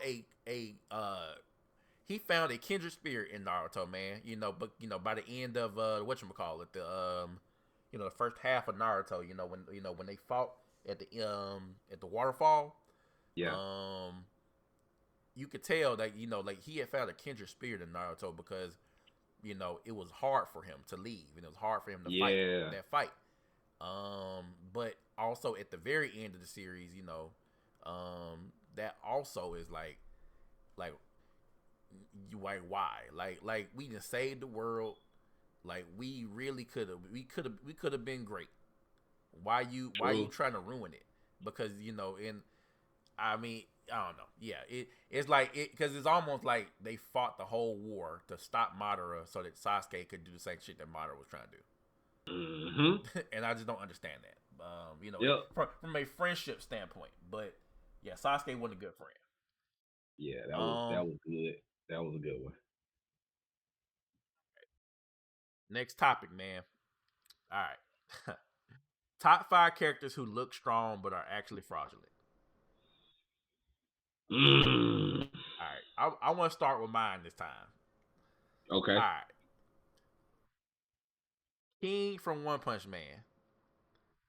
he found a kindred spirit in Naruto, man. But by the end of whatchamacallit, the first half of Naruto, when they fought at the waterfall, you could tell that he had found a kindred spirit in Naruto because it was hard for him to leave and it was hard for him to fight that fight. But also at the very end of the series, that also is like you why? Like we just saved the world. Like we really could have been great. Why you trying to ruin it? Because and I mean, I don't know. Yeah, it's like because it's almost like they fought the whole war to stop Madara so that Sasuke could do the same shit that Madara was trying to do. And I just don't understand that. From a friendship standpoint, but yeah, Sasuke wasn't a good friend. Yeah, that was good. That was a good one. Next topic, man. All right. Top 5 characters who look strong but are actually fraudulent. All right. I want to start with mine this time. Okay. All right. King from One Punch Man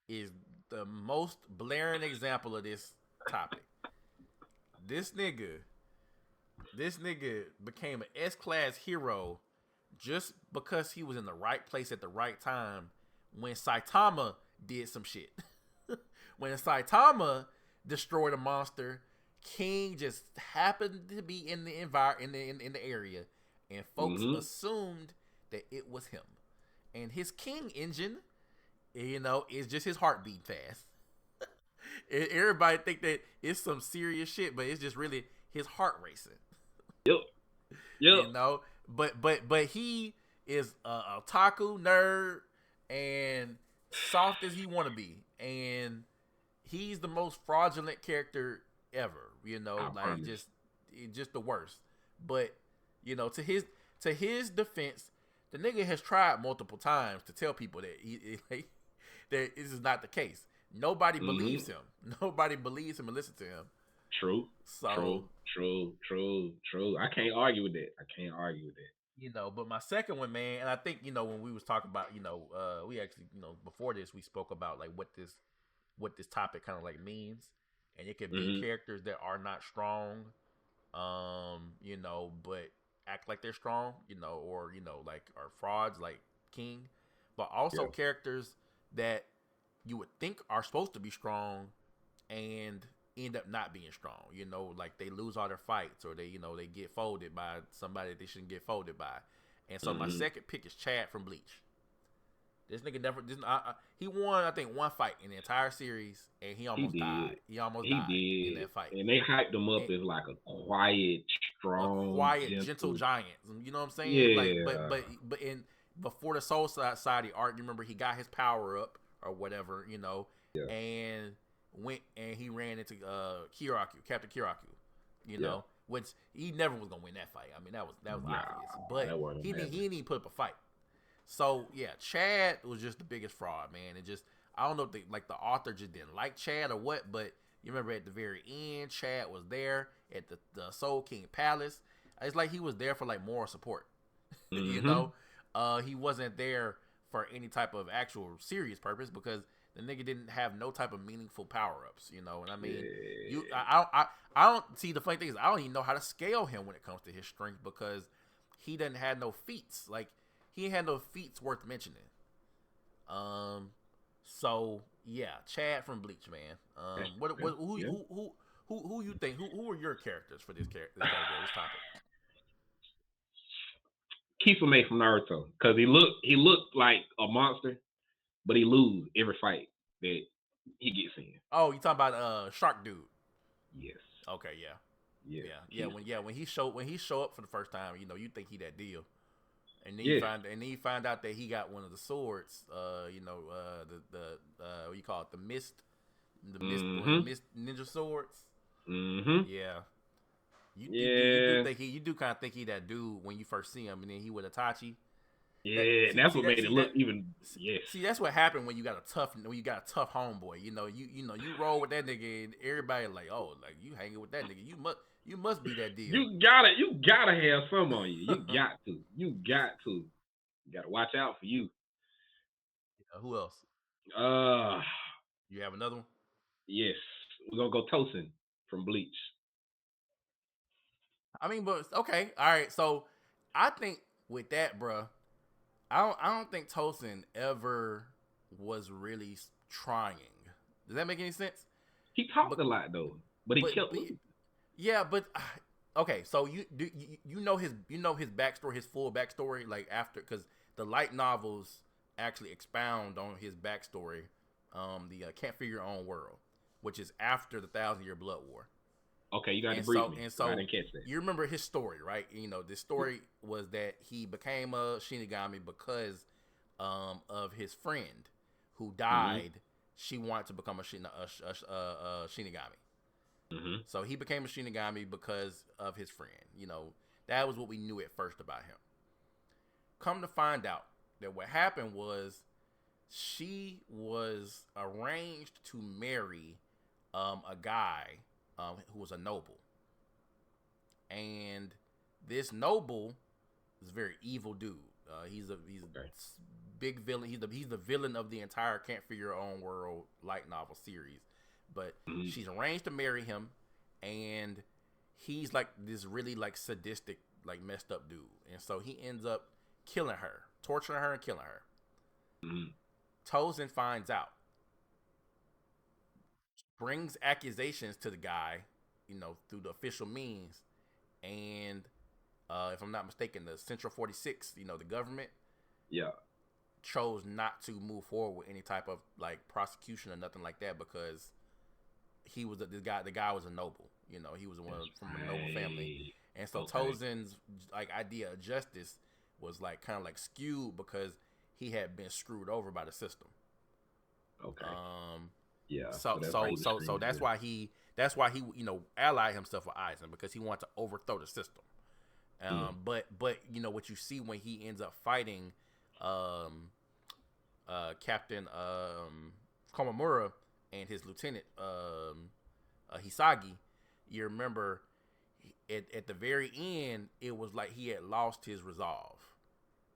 is the most blaring example of this topic. This nigga became an S-class hero just because he was in the right place at the right time when Saitama did some shit. When Saitama destroyed a monster, King just happened to be in the in the area, and folks assumed that it was him. And his King engine, is just his heartbeat fast. Everybody think that it's some serious shit, but it's just really his heart racing. Yep. But he is a otaku nerd and soft as he want to be, and he's the most fraudulent character ever. Just the worst. But to his defense, the nigga has tried multiple times to tell people that that this is not the case. Nobody believes him. Nobody believes him and listens to him. True. True. I can't argue with that. But my second one, man, and I think when we was talking about, we actually, before this we spoke about like what this topic kind of like means, and it could be characters that are not strong, but act like they're strong, or like are frauds like King, but also characters that you would think are supposed to be strong and end up not being strong. Like they lose all their fights, or they they get folded by somebody they shouldn't get folded by. And so my second pick is Chad from Bleach. This nigga never he won I think one fight in the entire series, and he almost died. He almost died in that fight. And they hyped him up as like a quiet, strong, gentle giant. You know what I'm saying? Yeah. But in before the Soul Society arc, you remember he got his power up or whatever, and went and he ran into Captain Kiraku, which he never was gonna win that fight. I mean, that was obvious, but he didn't even put up a fight. So yeah, Chad was just the biggest fraud, man. And just I don't know if the author just didn't like Chad or what, but you remember at the very end, Chad was there at the Soul King Palace. It's like he was there for like moral support. He wasn't there for any type of actual serious purpose because the nigga didn't have no type of meaningful power ups, and I mean, I don't see the funny thing is I don't even know how to scale him when it comes to his strength because he doesn't have no feats. Like he had no feats worth mentioning. So Yeah, Chad from Bleach, man. That's, What yeah. who you think who are your characters for this category, this topic? Kisame from Naruto, because he looked like a monster, but he lose every fight that he gets in. Oh, you talking about Shark Dude? Yes, Okay, yeah, yes, when he show up for the first time, you think he that deal, and then yes. you find out that he got one of the swords. The what you call it, one of the Mhm, mist ninja swords. mhm. Yeah, you do Yeah, think you do kind of think he that dude when you first see him, and then he with Itachi. That yeah. see That's see what that made it see look that even. Yes. see that's what happened when you got a tough homeboy. You roll with that nigga and everybody like, oh, like you hanging with that nigga. You must be that deal. You gotta have some on you. You got to. You gotta watch out for you. Who else? Uh, You have another one? yes. We're gonna go Tosin from Bleach. I mean, but okay, all right. So I think with that, bruh, I don't think Tosin ever was really trying. Does that make any sense? He talked But a lot though, but he but, kept but losing. yeah, but okay. So you know his backstory, his full backstory, like after because the light novels actually expound on his backstory. The Can't Figure Your Own World, which is after the Thousand Year Blood War. Okay, you got to and brief so me and 'cause I so didn't catch that. you remember his story, right? The story was that he became a Shinigami because of his friend who Mhm, died. She wanted to become a Shinigami, mhm, so he became a Shinigami because of his friend. That was what we knew at first about him. Come to find out that what happened was she was arranged to marry a guy who was a noble, and this noble is a very evil dude. He's a okay. big villain. He's the villain of the entire Can't Figure Your Own World light novel series. But Mhm, she's arranged to marry him, and he's like this really like sadistic, like messed up dude. And so he ends up killing her, torturing her, and killing her. mhm. Tozen finds out, brings accusations to the guy, through the official means, and if I'm not mistaken, the Central 46, the government Yeah. chose not to move forward with any type of like prosecution or nothing like that because he was this guy. The guy was a noble. He was That's from a noble family, right. and so Okay. Tozen's like idea of justice was like kind of like skewed because he had been screwed over by the system. Okay. Um, Yeah. so So that's why so he was so so screaming for this. that's why he allied himself with Eisen because he wanted to overthrow the system. Mm. But what you see when he ends up fighting um, Captain Komamura and his lieutenant Hisagi, you remember at the very end it was like he had lost his resolve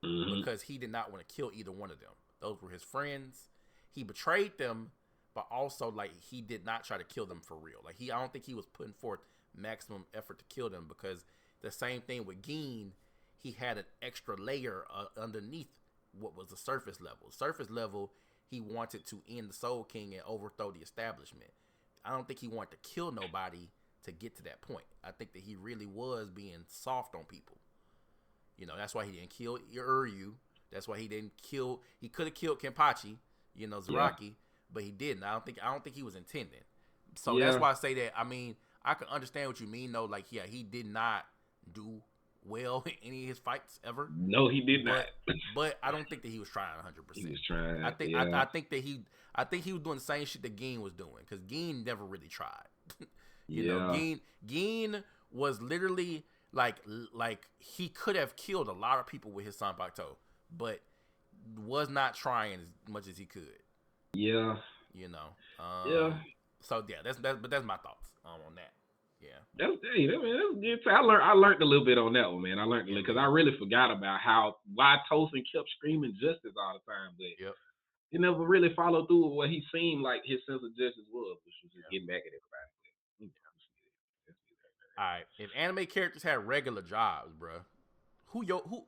Mhm. because he did not want to kill either one of them. Those were his friends. He betrayed them, but also like he did not try to kill them for real. Like I don't think he was putting forth maximum effort to kill them because the same thing with Geen, he had an extra layer underneath what was the surface level. Surface level, he wanted to end the Soul King and overthrow the establishment. I don't think he wanted to kill nobody to get to that point. I think that he really was being soft on people. That's why he didn't kill Uryu. That's why he didn't kill. He could have killed Kenpachi, Yeah. Zaraki, but he didn't. I don't think he was intending. So that's Yeah. why I say that. I mean, I can understand what you mean though. Like, yeah, he did not do well in any of his fights ever, No, he did not. but I don't think that he was trying 100. He percent was I trying. think I, Yeah. I think that he was doing the same shit that Geen was doing because Geen never really tried. Yeah. Geen was literally like he could have killed a lot of people with his Sanpakuto, but was not trying as much as he could. Yeah. You know. Yeah. So yeah, but that's my thoughts on that. Yeah. That's hey, that, man, that's good. I learned a little bit on that one, man. I learned a Yeah, little because I man. really forgot about why Tosin kept screaming justice all the time, but Yep. he never really followed through with what he seemed like his sense of justice was, which was just Yeah. getting back at everybody. All right. If anime characters had regular jobs, bro, who yo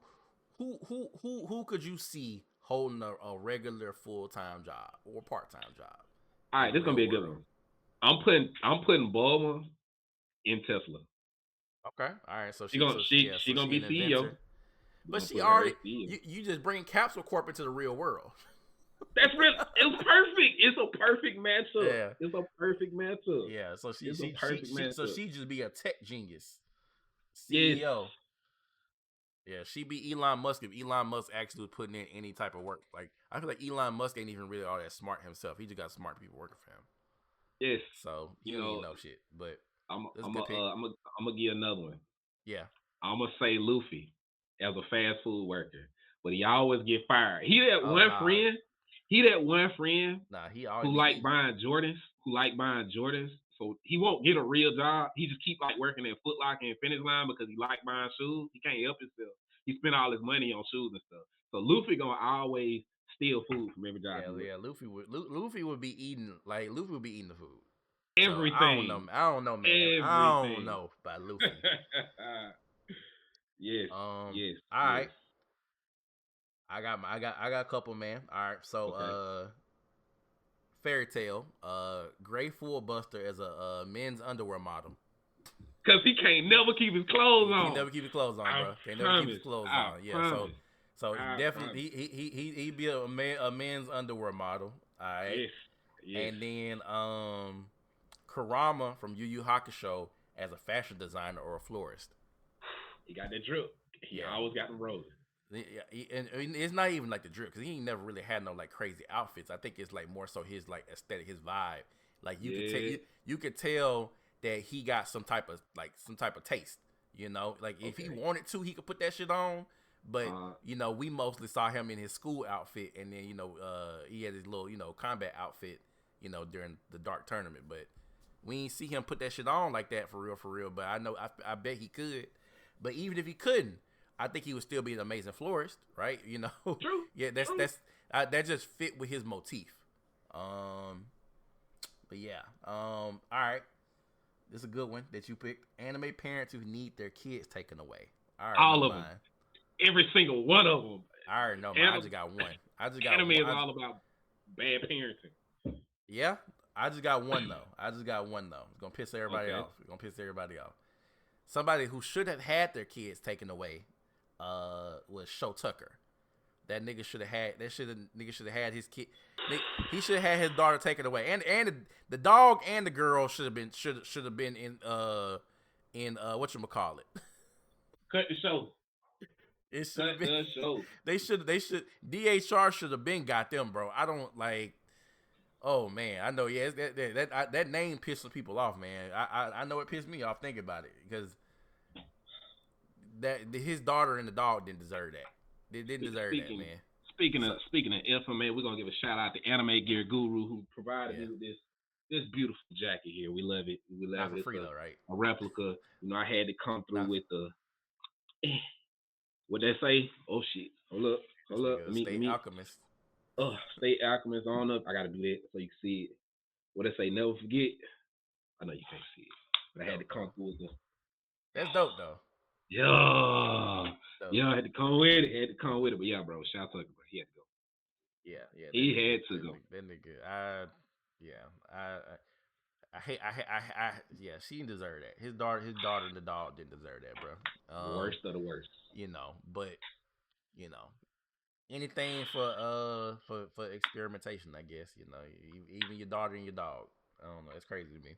who could you see holding a regular full time job or part time job? All in right, the this is gonna real be a good world. one. I'm putting Bulma in Tesla. Okay. All right. So She she gonna so she yeah, she so gonna she be an CEO. inventor. We're But gonna she put her as already CEO. you just bring Capsule Corp into the real world. That's real. It's perfect. It's a perfect matchup. Yeah. It's a perfect matchup. Yeah. So she It's a she she perfect she so matchup. she just be a tech genius. Yes. CEO. Yeah, she be Elon Musk if Elon Musk actually was putting in any type of work. Like I feel like Elon Musk ain't even really all that smart himself. He just got smart people working for him. Yes. So he You don't even know, know shit. But I'm that's a I'm a, good pick. I'm gonna give another one. Yeah. I'm gonna say Luffy as a fast food worker, but he always get fired. He that Oh one nah. friend. He that one friend Nah, he always who be like eating. buying Jordans. Who like buying Jordans. So he won't get a real job. He just keep like working at Foot Locker and Finish Line because he like buying shoes. He can't help himself. He spent all his money on shoes and stuff. So Luffy gonna always steal food from every job Yeah, he works. yeah. Luffy would be eating like Luffy would be eating the food. So I don't know. Everything. I don't know, man. I don't Everything. know about Luffy. Yes. Yes. All Yes. right. I got a couple, man. All right. So Okay. Fairy Tale, Gray Full Buster as a men's underwear model. Cause he can't never keep his clothes He can on. never keep his clothes on, I bro. Can never keep his promise. clothes I on. Yeah. So promise. so I definitely promise. he be a men's underwear model. All right. Yes. Yes. And then Kurama from Yu Yu Hakusho as a fashion designer or a florist. He got that drip. He Yeah. always got them rolling. And it's not even like the drip because he ain't never really had no like crazy outfits. I think it's like more so his like aesthetic, his vibe. Like you could tell Yeah. you could tell that he got some type of taste. You know, like if he Okay. wanted to, he could put that shit on. But Uh we mostly saw him in his school outfit, and then he had his little combat outfit, during the dark tournament. But we ain't see him put that shit on like that for real, for real. But I bet he could. But even if he couldn't, I think he would still be an amazing florist, right? true. Yeah, True. that just fit with his motif. Um, but yeah, all right, this is a good one that you picked. Anime parents who need their kids taken away. I already know All of them. mine. Every single one of them. I already know mine. I Anime, just got one. I just got anime one. is all about bad parenting. Yeah, I just got one though. I just got one though. It's gonna piss everybody Okay. off. It's gonna piss everybody off. Somebody who should have had their kids taken away, was Show Tucker. That nigga should have had. Nigga should have had his kid. He should have had his daughter taken away, and the dog and the girl should have been in whatchamacallit. Cut the show. It should have Cut been. the show. They should. DHR should have been got them, bro. I don't like. Oh man, I know. Yeah, that name pisses people off, man. I know it pissed me off thinking about it because that his daughter and the dog didn't deserve that. They didn't deserve that, Speaking man. speaking of So speaking of info, man, we're gonna give a shout out to Anime Gear Guru who provided yeah, me with this beautiful jacket here. We love it. We not love for it. It's free though, right? a replica. I had to come through Not with the what they say. Oh shit. Hold up. this Hold up. nigga Let a me let state me alchemist. State Alchemist on up. I gotta do that so you can see it. What they say, never forget. I know you can't see it. But I had to Dope come though. through with the That's dope though. yeah. Dope. Yeah, I had to come with it. Had to come with it. But yeah, bro, shout out to him, bro. He had to go. Yeah, yeah. That He nigga. had to go. That nigga. Yeah. I hate. Yeah. She didn't deserve that. His daughter, and the dog didn't deserve that, bro. Worst of the worst. But you know, anything for experimentation, I guess. Even your daughter and your dog. I don't know. It's crazy to me.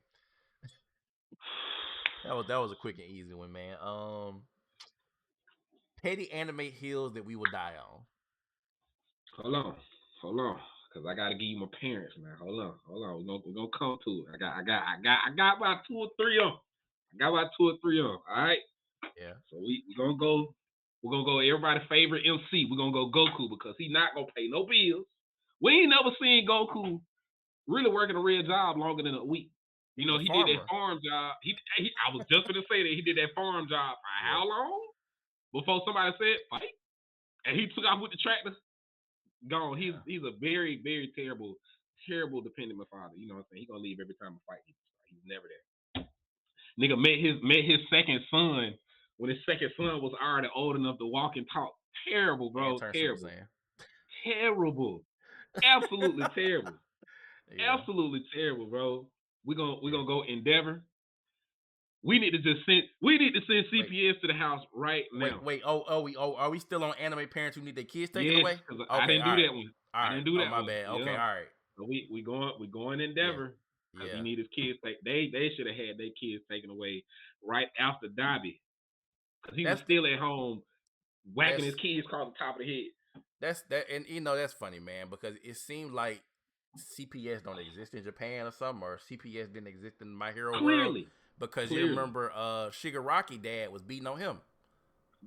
That was a quick and easy one, man. Petty anime heels that we will die on. Hold on. Hold on. Cause I gotta give you my parents, man. Hold on. Hold on. We're gonna come to it. I got about two or three of them. I got about two or three of them. All right. Yeah. So we gonna go. We're gonna go everybody's favorite MC. We're gonna go Goku because he not gonna pay no bills. We ain't never seen Goku really working a real job longer than a week. He was a He did that farmer. farm job. I was just gonna say that he did that farm job for Yeah. how long? Before somebody said fight, and he took off with the tractor. Gone. Yeah. He's a very very terrible dependent father. You know what I'm saying? He gonna leave every time a fight. He's never there. Nigga met his second son when his second son was already old enough to walk and talk. Terrible, And bro. turn Super Terrible. Saiyan. Terrible. Absolutely terrible. Yeah. Absolutely terrible, bro. We're gonna go Endeavor. We need to send Wait, CPS to the house right wait, now. wait. Are we still on anime parents who need their kids taken Yes, away? because I Okay, didn't all do right, that one. all I right. didn't do Oh, that my one. bad. Okay, Yeah. all right. So we going Yeah, Endeavor because he yeah. need his kids. They should have had their kids taken away right after Dobby because he was That's still at home whacking his that's kids across the top of the head. that, and that's funny, man, because it seemed like CPS don't exist in Japan or something, or CPS didn't exist in My Hero World, Clearly, because you clearly. remember Shigaraki dad was beating on him.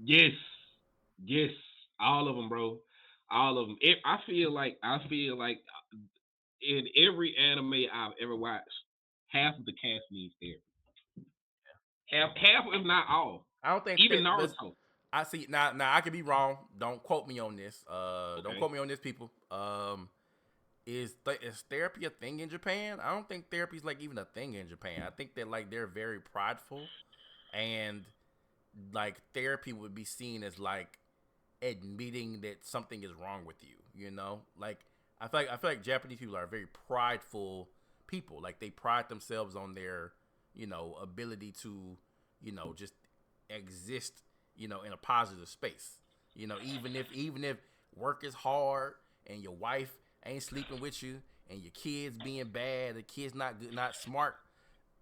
Yes, yes. All of them, bro. All of them. I feel like in every anime I've ever watched, half of the cast needs therapy. Half, if not all. I don't think Even that. Naruto. I see now. Now I could be wrong. Don't quote me on this. Don't Okay. quote me on this, people. Is therapy a thing in Japan? I don't think therapy is like even a thing in Japan. I think that like they're very prideful, and like therapy would be seen as like admitting that something is wrong with you. You know, like I feel like Japanese people are very prideful people. Like they pride themselves on their ability to just exist in a positive space. Even if work is hard and your wife ain't sleeping with you and your kids being bad, the kids not good, not smart,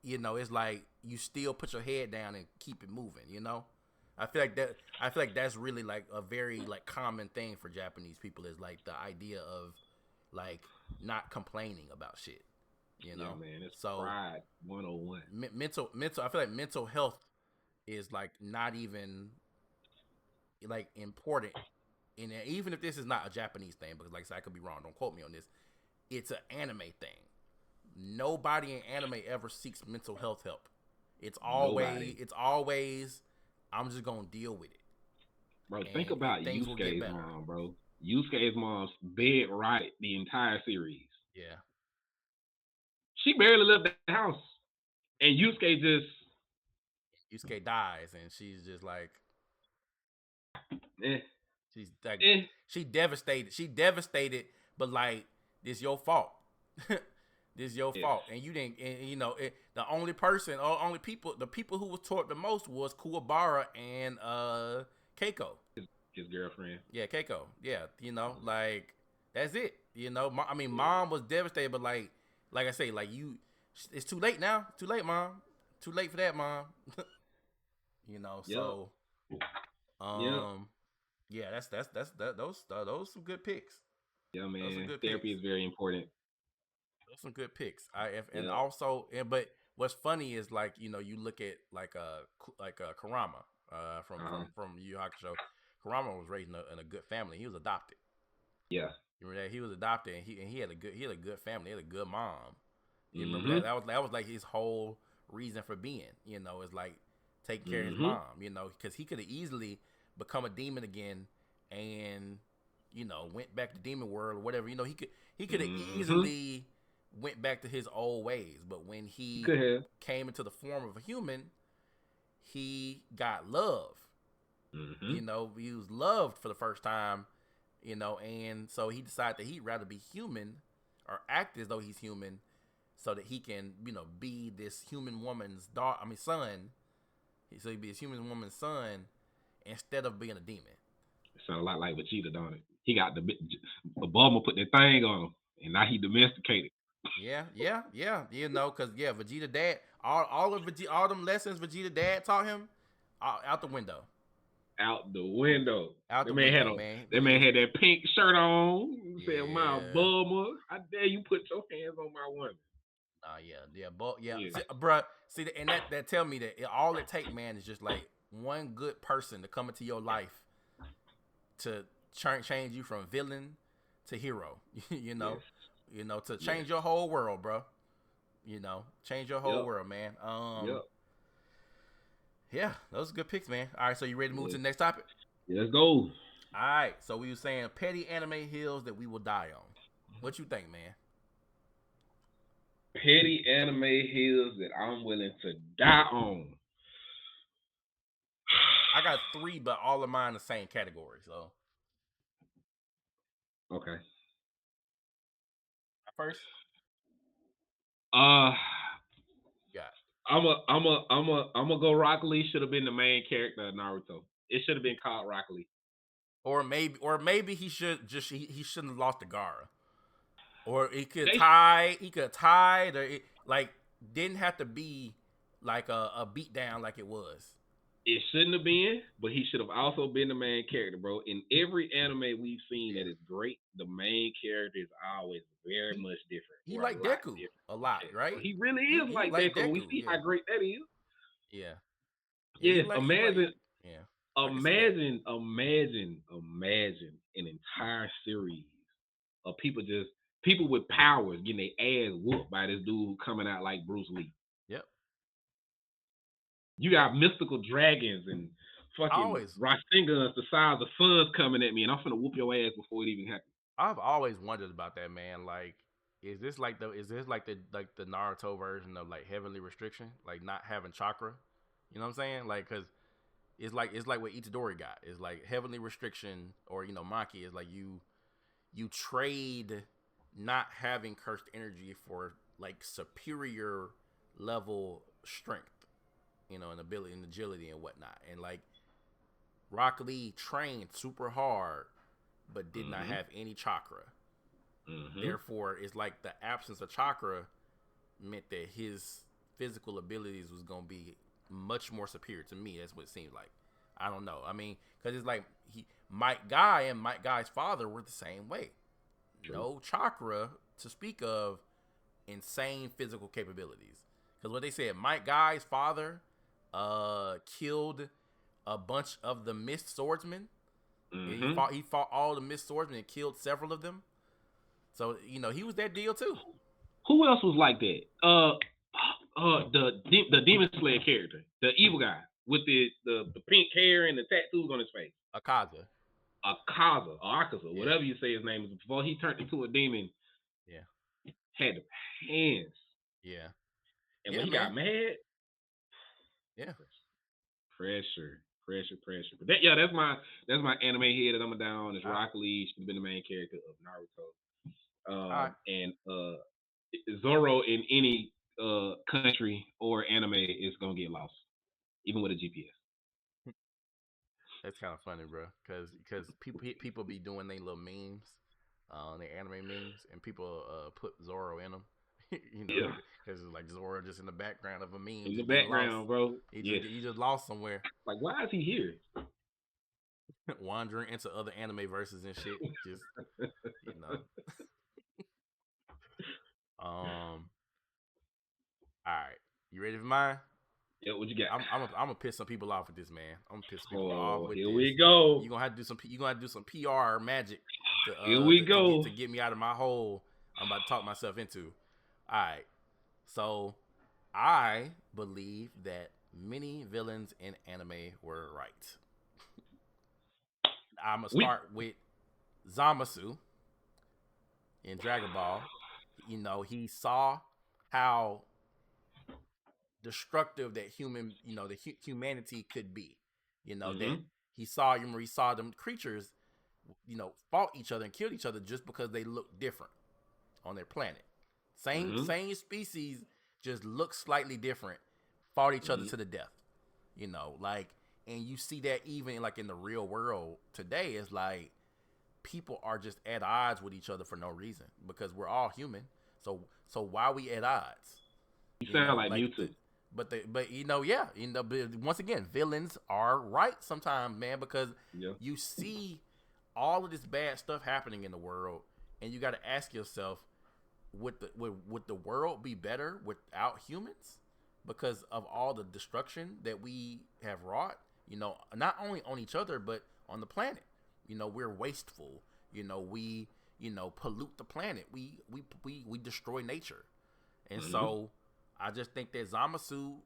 it's like you still put your head down and keep it moving. I feel like that's really like a very like common thing for Japanese people, is like the idea of like not complaining about shit. You Yeah, know, man. It's so pride 101. mental. I feel like mental health is like not even like important. And even if this is not a Japanese thing, because like I said, I could be wrong. Don't quote me on this. It's an anime thing. Nobody in anime ever seeks mental health help. It's always Nobody. it's always I'm just gonna deal with it, Bro, think and about things will get Yusuke's better. mom, bro. Yusuke's mom's bed right the entire series. Yeah. She barely left the house. And Yusuke just, Yusuke dies, and she's just like eh, she's like eh. she devastated. She devastated, but like this your fault. This your Yes. fault, and you didn't. And, the only person, or only people, the people who was taught the most was Kuwabara and Keiko. His girlfriend. Yeah, Keiko. Yeah, like that's it. I mean, Yeah. mom was devastated, but like I say, like it's too late now. Too late, mom. Too late for that, mom. Yep. So Yep. um, yeah, those some good picks. Yeah, Those some man. good Therapy picks. is very important. Those some good picks. And Yep. also, but what's funny is like you look at like Karama from Uh-huh. Yu Yu Hakusho. Karama was raised in a good family. He was adopted. Yeah. You remember that he was adopted, and he had a good family. He had a good mom. You remember that? Mm-hmm. That was like his whole reason for being. Is like taking care of his Mm-hmm. mom. Because he could have easily become a demon again, and went back to demon world or whatever. He could have Mm-hmm. easily went back to his old ways. But when You he could have. came into the form of a human, he got love. Mm-hmm. He was loved for the first time, and so he decided that he'd rather be human or act as though he's human so that he can, be this human woman's daughter, I mean son. So he'd be a human woman's son instead of being a demon. It sounds a lot like Vegeta, don't it? He got Obama put that thing on him, and now he domesticated. Yeah, yeah, yeah. Cause yeah, Vegeta dad, all them lessons Vegeta dad taught him, out the window, Out the window. out That the man had window, a man. that He man was, had that pink shirt on. Said, "My yeah. Obama, how dare you put your hands on my woman?" Yeah, but yeah, Yeah. see, bruh, see, and that tell me that all it take, man, is just like one good person to come into your life to change you from villain to hero. you Yes. know, to Yes. change your whole world, bro. Change your whole Yep. world, man. Yep. Yeah, those are good picks, man. All right, so you ready to move to Yes. the next topic? Yeah, let's go. All right, so we were saying petty anime hills that we will die on. What you think, man? Petty anime heels that I'm willing to die on. I got three, but all of mine the same category. So Okay. first. Uh, Yeah. I'm a go. Rock Lee should have been the main character of Naruto. It should have been called Rock Lee. Or maybe he shouldn't have lost to Gara. Or he could They tie. He could tie. Like didn't have to be like a beat down like it was. It shouldn't have been, but he should have also been the main character, bro. In every anime we've seen Yeah. that is great, the main character is always very He much different he or a liked lot Deku different. a lot, So right? he really is He like liked Deku. We Deku. see Yeah. how great that is. Yeah. Yeah. Yes, He like. imagine, Yeah. I can see that. imagine an entire series of people with powers getting their ass whooped by this dude coming out like Bruce Lee. Yep. You Yep. got mystical dragons and I fucking always Rasengan's the size of suns coming at me, and I'm finna whoop your ass before it even happens. I've always wondered about that, man. Like, is this like the Naruto version of like heavenly restriction, like not having chakra? You know what I'm saying? Like, cause it's like what Itadori got. It's like heavenly restriction, or Maki is like you trade not having cursed energy for like superior level strength, and ability and agility and whatnot. And like Rock Lee trained super hard, but did not Mm-hmm. have any chakra. Mm-hmm. Therefore, it's like the absence of chakra meant that his physical abilities was gonna be much more superior to me. That's what it seems like. I don't know. I mean, because it's like Mike Guy and Mike Guy's father were the same way. True. No chakra to speak of, insane physical capabilities. Because what they said, Mike Guy's father killed a bunch of the mist swordsmen. Mm-hmm. He fought all the mist swordsmen and killed several of them. So he was that deal too. Who else was like that? The Demon Slayer character, the evil guy with the pink hair and the tattoos on his face. Akaza. Akaza or Akaza, Yeah. whatever you say his name is, before he turned into a demon, Yeah. had the hands. Yeah. And when Yeah, he man. got mad, Yeah. pressure. But that's my anime head that I'm down. Is All right. Rock Lee should have been the main character of Naruto. All right. And Zoro in any country or anime is gonna get lost, even with a GPS. That's kind of funny, bro. Because people be doing their little memes, their anime memes, and people put Zoro in them. Yeah, Because it's like Zoro just in the background of a meme, in the just getting lost. background, bro. He just Yes. he just lost somewhere, Like, why is he here? wandering into other anime verses and shit. Just you know. Um. All right, you ready for mine? Yeah, what you got? I'm gonna piss some people off with this, man. I'm gonna piss some people off Oh, with here this. we go. You gonna have to do some PR magic to Here we go. to get me out of my hole I'm about to talk myself into. All right. So I believe that many villains in anime were right. I'm gonna We. start with Zamasu in Dragon Ball. He saw how destructive that humanity could be. That Mm-hmm. he saw them creatures, fought each other and killed each other just because they looked different on their planet. Same Mm-hmm. same species, just look slightly different, fought each other Mm-hmm. to the death. Like, and you see that even like in the real world today. It's like people are just at odds with each other for no reason because we're all human. So why we at odds? You sound like Like Mewtwo. but yeah, but once again, villains are right sometimes, man, because Yeah. you see all of this bad stuff happening in the world, and you got to ask yourself, would the world be better without humans because of all the destruction that we have wrought? Not only on each other but on the planet. We're wasteful. We pollute the planet. We destroy nature, and Mm-hmm. so I just think that Zamasu,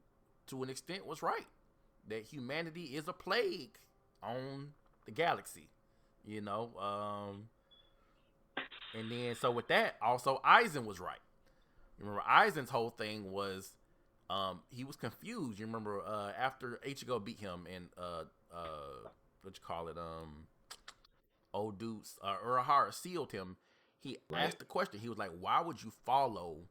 to an extent, was right. That humanity is a plague on the galaxy. You know, and then so with that, also Aizen was right. You remember Aizen's whole thing was, he was confused. You remember after Ichigo beat him and what you call it, old dudes, Urahara sealed him. He Right. asked the question. He was like, "Why would you follow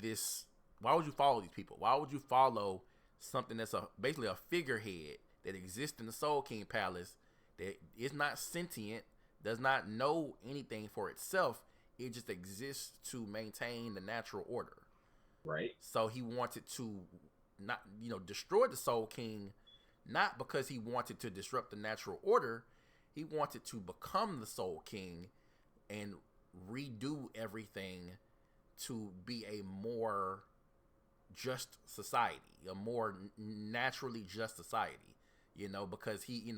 this? Why would you follow these people? Why would you follow something that's basically a figurehead that exists in the Soul King Palace that is not sentient, does not know anything for itself? It just exists to maintain the natural order. Right. So he wanted to not, destroy the Soul King, not because he wanted to disrupt the natural order. He wanted to become the Soul King and redo everything to be a more just society, a more naturally just society. Because he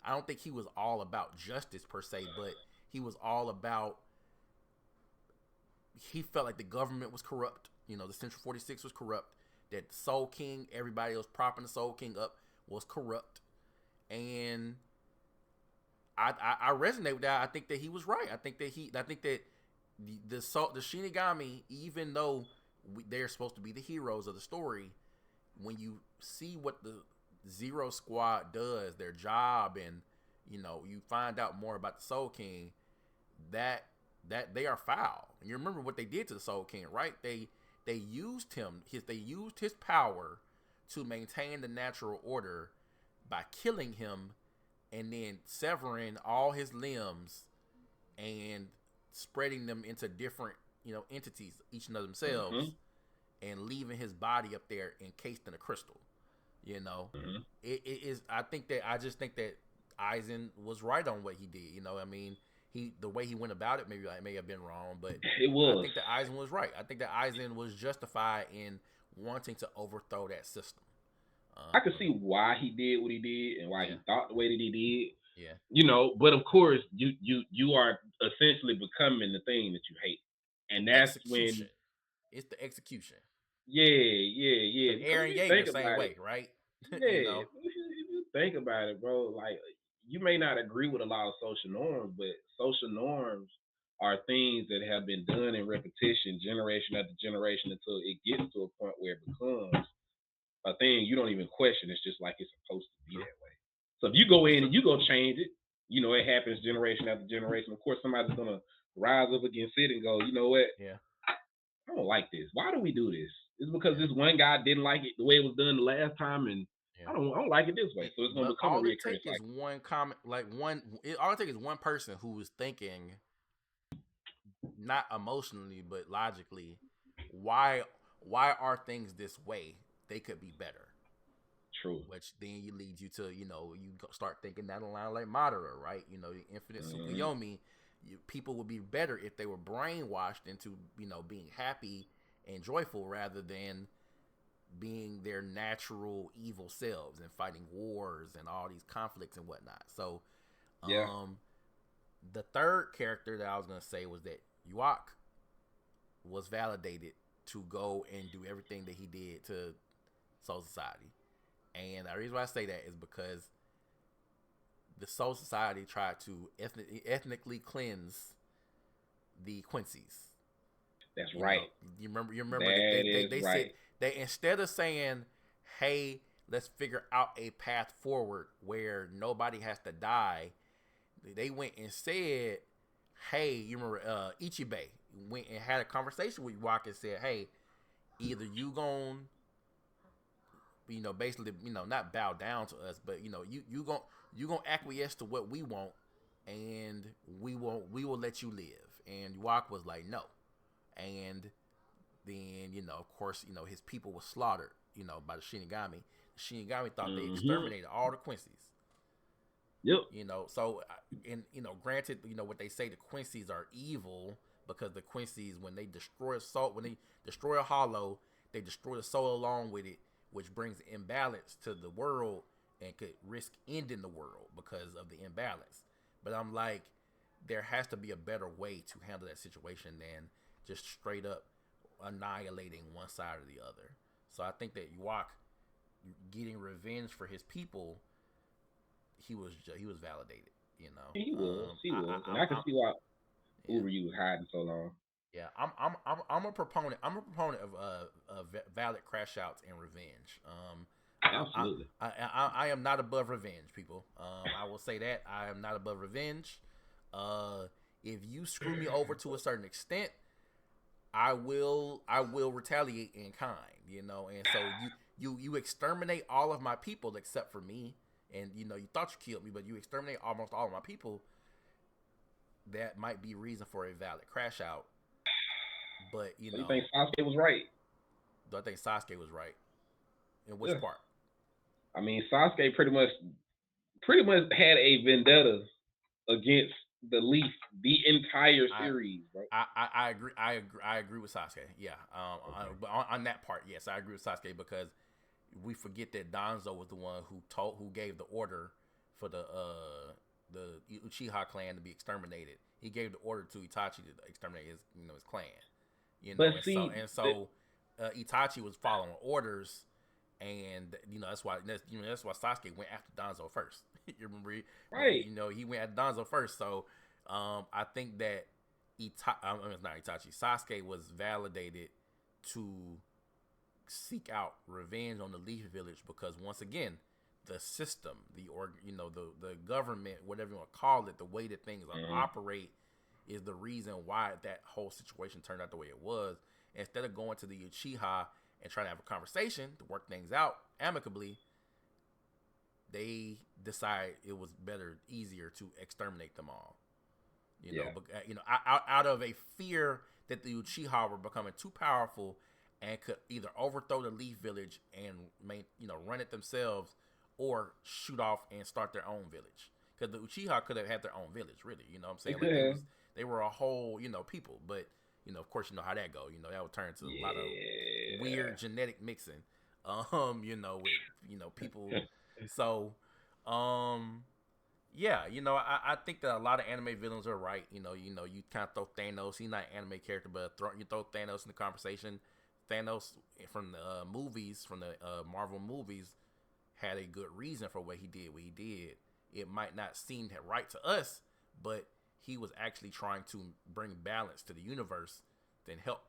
I don't think he was all about justice per se, but he was all about, he felt like the government was corrupt. The Central 46 was corrupt. That the Soul King, everybody was propping the Soul King up, was corrupt. And I resonate with that. I think that he was right. I think that the Shinigami, even though they're supposed to be the heroes of the story, when you see what the Zero Squad does, their job, and you find out more about the Soul King, that they are foul. And you remember what they did to the Soul King, right? They used his power to maintain the natural order by killing him and then severing all his limbs and spreading them into different entities, each of themselves, Mm-hmm. and leaving his body up there encased in a crystal. You know, Mm-hmm. it is. I just think that Eisen was right on what he did. I mean, the way he went about it, maybe I may have been wrong, but It I was. think that Eisen was right. I think that Eisen was justified in wanting to overthrow that system. I could Um, see why he did what he did and why yeah, he thought the way that he did. yeah. But of course, you are essentially becoming the thing that you hate, and The that's execution. when, It's the execution. yeah, yeah, yeah. Because Because if Aaron you Yeager, think same about it, way, right? you yeah, know. if you think about it, bro, like you may not agree with a lot of social norms, but social norms are things that have been done in repetition, generation after generation, until it gets to a point where it becomes a thing you don't even question. It's just like it's supposed to be True. that way. So if you go in So, and you go change it, it happens generation after generation. Of course, somebody's gonna rise up against it and go, you know what? yeah, I don't like this. Why do we do this? It's because yeah, this one guy didn't like it the way it was done the last time, and yeah. I don't like it this way. So it's gonna But become a all it reoccurring take is cycle. one comment, like one. All it take is one person who is thinking not emotionally but logically. Why? Why are things this way? They could be better. True. Which then you leads you to start thinking down the line like Madara, right? The infinite Mm-hmm. Tsukuyomi. People would be better if they were brainwashed into being happy and joyful rather than being their natural evil selves and fighting wars and all these conflicts and whatnot. So, Yeah. um, the third character that I was gonna say was that Yuak was validated to go and do everything that he did to Soul Society. And the reason why I say that is because the Soul Society tried to ethnically cleanse the Quincy's. That's You right. know, you remember that That they is they said right. they, instead of saying, "Hey, let's figure out a path forward where nobody has to die," they went and said, "Hey, you remember Ichibe went and had a conversation with Yuaka and said, "Hey, either you gon' basically, not bow down to us, but you gon' acquiesce to what we want, and we will let you live." And Yuak was like, "No," and then of course, his people were slaughtered, by the Shinigami. The Shinigami thought they Mm-hmm. exterminated all the Quincy's. Yep. So and granted, what they say, the Quincy's are evil because the Quincy's, when they destroy when they destroy a hollow, they destroy the soul along with it, which brings imbalance to the world and could risk ending the world because of the imbalance. But I'm like, there has to be a better way to handle that situation than just straight up annihilating one side or the other. So I think that Yuak getting revenge for his people, he was validated. You know, He was. He was, and I, I can I, see why yeah, Uber you was hiding so long. yeah. I'm a proponent. I'm a proponent of valid crash outs and revenge. Absolutely. I am not above revenge, people. I will say that I am not above revenge. Uh, if you screw me over to a certain extent, I will retaliate in kind, and so you exterminate all of my people except for me, and you thought you killed me, but you exterminate almost all of my people. That might be reason for a valid crash out, but So you think Sasuke was right? do I think Sasuke was right? In which Yeah. part? I mean, Sasuke pretty much had a vendetta against the Leaf the entire I series, bro. I agree. I agree with Sasuke. Yeah. But on that part, yes, I agree with Sasuke because we forget that Danzo was the one who gave the order for the Uchiha clan to be exterminated. He gave the order to Itachi to exterminate his clan. But And so see, Itachi was following orders, and that's why Sasuke went after Danzo first. You remember, right. he went at Danzo first. So I think that it's not Itachi. Sasuke was validated to seek out revenge on the Leaf Village because once again, the system, the government, whatever you want to call it, the way that things Mm-hmm. operate is the reason why that whole situation turned out the way it was. Instead of going to the Uchiha and trying to have a conversation to work things out amicably, they decide it was easier to exterminate them all. Yeah. But out of a fear that the Uchiha were becoming too powerful and could either overthrow the Leaf Village and run it themselves, or shoot off and start their own village. Because the Uchiha could have had their own village, really. You know what I'm They saying? could Like have. they were a whole people, but of course how that go. That would turn into a lot of Yeah. weird genetic mixing. With people. So, yeah, I think that a lot of anime villains are right. You kind of throw Thanos. He's not an anime character, but you throw Thanos in the conversation. Thanos from the movies, from the Marvel movies, had a good reason for what he did. What he did, it might not seem right to us, but he was actually trying to bring balance to the universe, then help,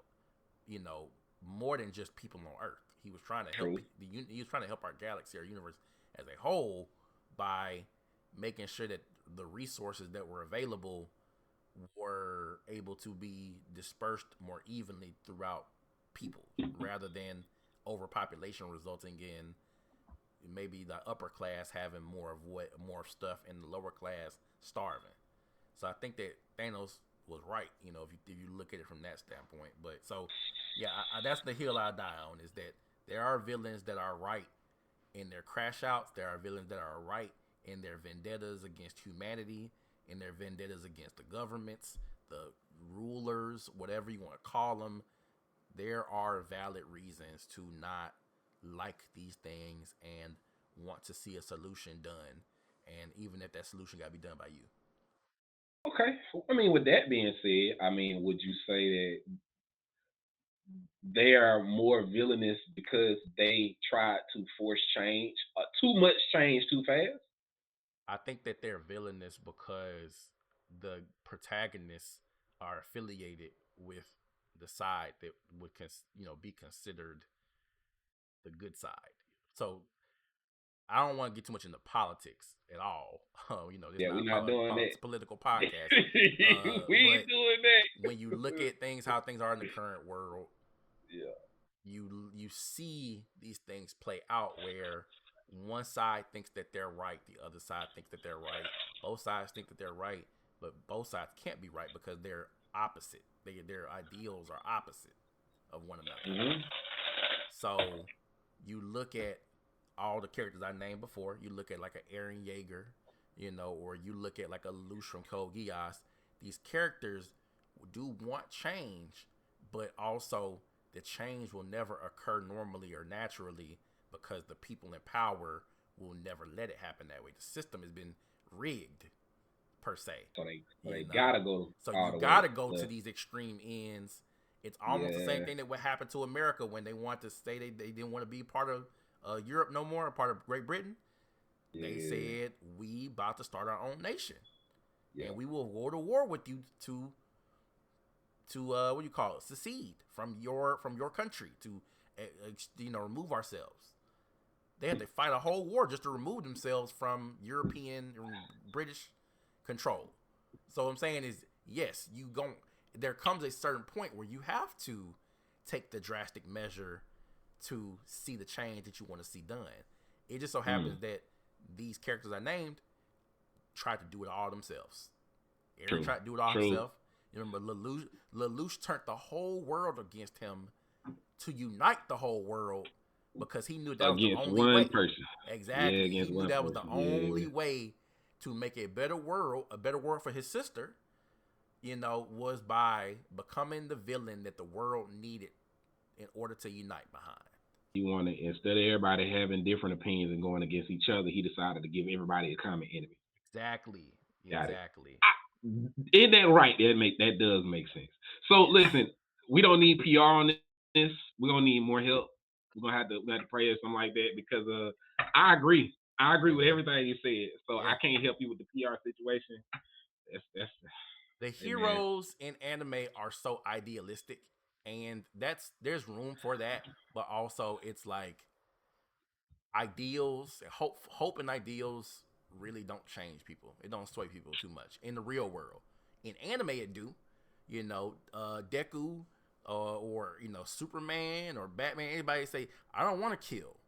more than just people on Earth. He was trying to help True. he was trying to help our galaxy, our universe as a whole, by making sure that the resources that were available were able to be dispersed more evenly throughout people rather than overpopulation resulting in maybe the upper class having more stuff and the lower class starving. So I think that Thanos was right, if you look at it from that standpoint. But so yeah, that's the hill I die on, is that there are villains that are right in their crash outs. There are villains that are right in their vendettas against humanity, in their vendettas against the governments, the rulers, whatever you want to call them. There are valid reasons to not like these things and want to see a solution done. And even if that solution got to be done by you. Okay. I mean, with that being said, I mean, would you say that they are more villainous because they tried to force change, too much change too fast? I think that they're villainous because the protagonists are affiliated with the side that would be considered the good side. So I don't want to get too much into politics at all. It's Yeah, we're not not doing that. political podcast. We But ain't doing that. when you look at how things are in the current world, Yeah. you see these things play out where one side thinks that they're right, the other side thinks that they're right. Both sides think that they're right, but both sides can't be right because they're opposite. Their ideals are opposite of one another. Hmm. So you look at all the characters I named before. You look at like an Eren Yeager, or you look at like a Lelouch from Code Geass. These characters do want change, but also the change will never occur normally or naturally because the people in power will never let it happen that way. The system has been rigged per se, So they you know. gotta go So all you the way. gotta go to But these extreme ends. It's almost the same yeah, thing that would happen to America when they want to say they didn't want to be part of Europe no more, a part of Great Britain. They yeah, said we about to start our own nation, yeah. and we will go to war with you to what do you call it, secede from your country to remove ourselves. They had to fight a whole war just to remove themselves from European or British control. So what I'm saying is, yes, you gon' there comes a certain point where you have to take the drastic measure to see the change that you want to see done. It just so happens that these characters I named tried to do it all themselves. Eren tried to do it all himself. You remember Lelouch turned the whole world against him to unite the whole world because he knew that was the only way. Person. Exactly. He knew that was the only way to make a better world for his sister, was by becoming the villain that the world needed in order to unite behind. He wanted, instead of everybody having different opinions and going against each other, he decided to give everybody a common enemy. Exactly. Isn't that right? That does make sense. So listen, we don't need PR on this. We're gonna need more help. We're gonna have to pray or something like that because I agree. I agree with everything you said. So I can't help you with the PR situation. That's the heroes in anime are so idealistic, and there's room for that, but also it's like ideals, hope and ideals really don't change people. It don't sway people too much in the real world. In anime, it do. Deku, or Superman or Batman. Anybody say, I don't want to kill.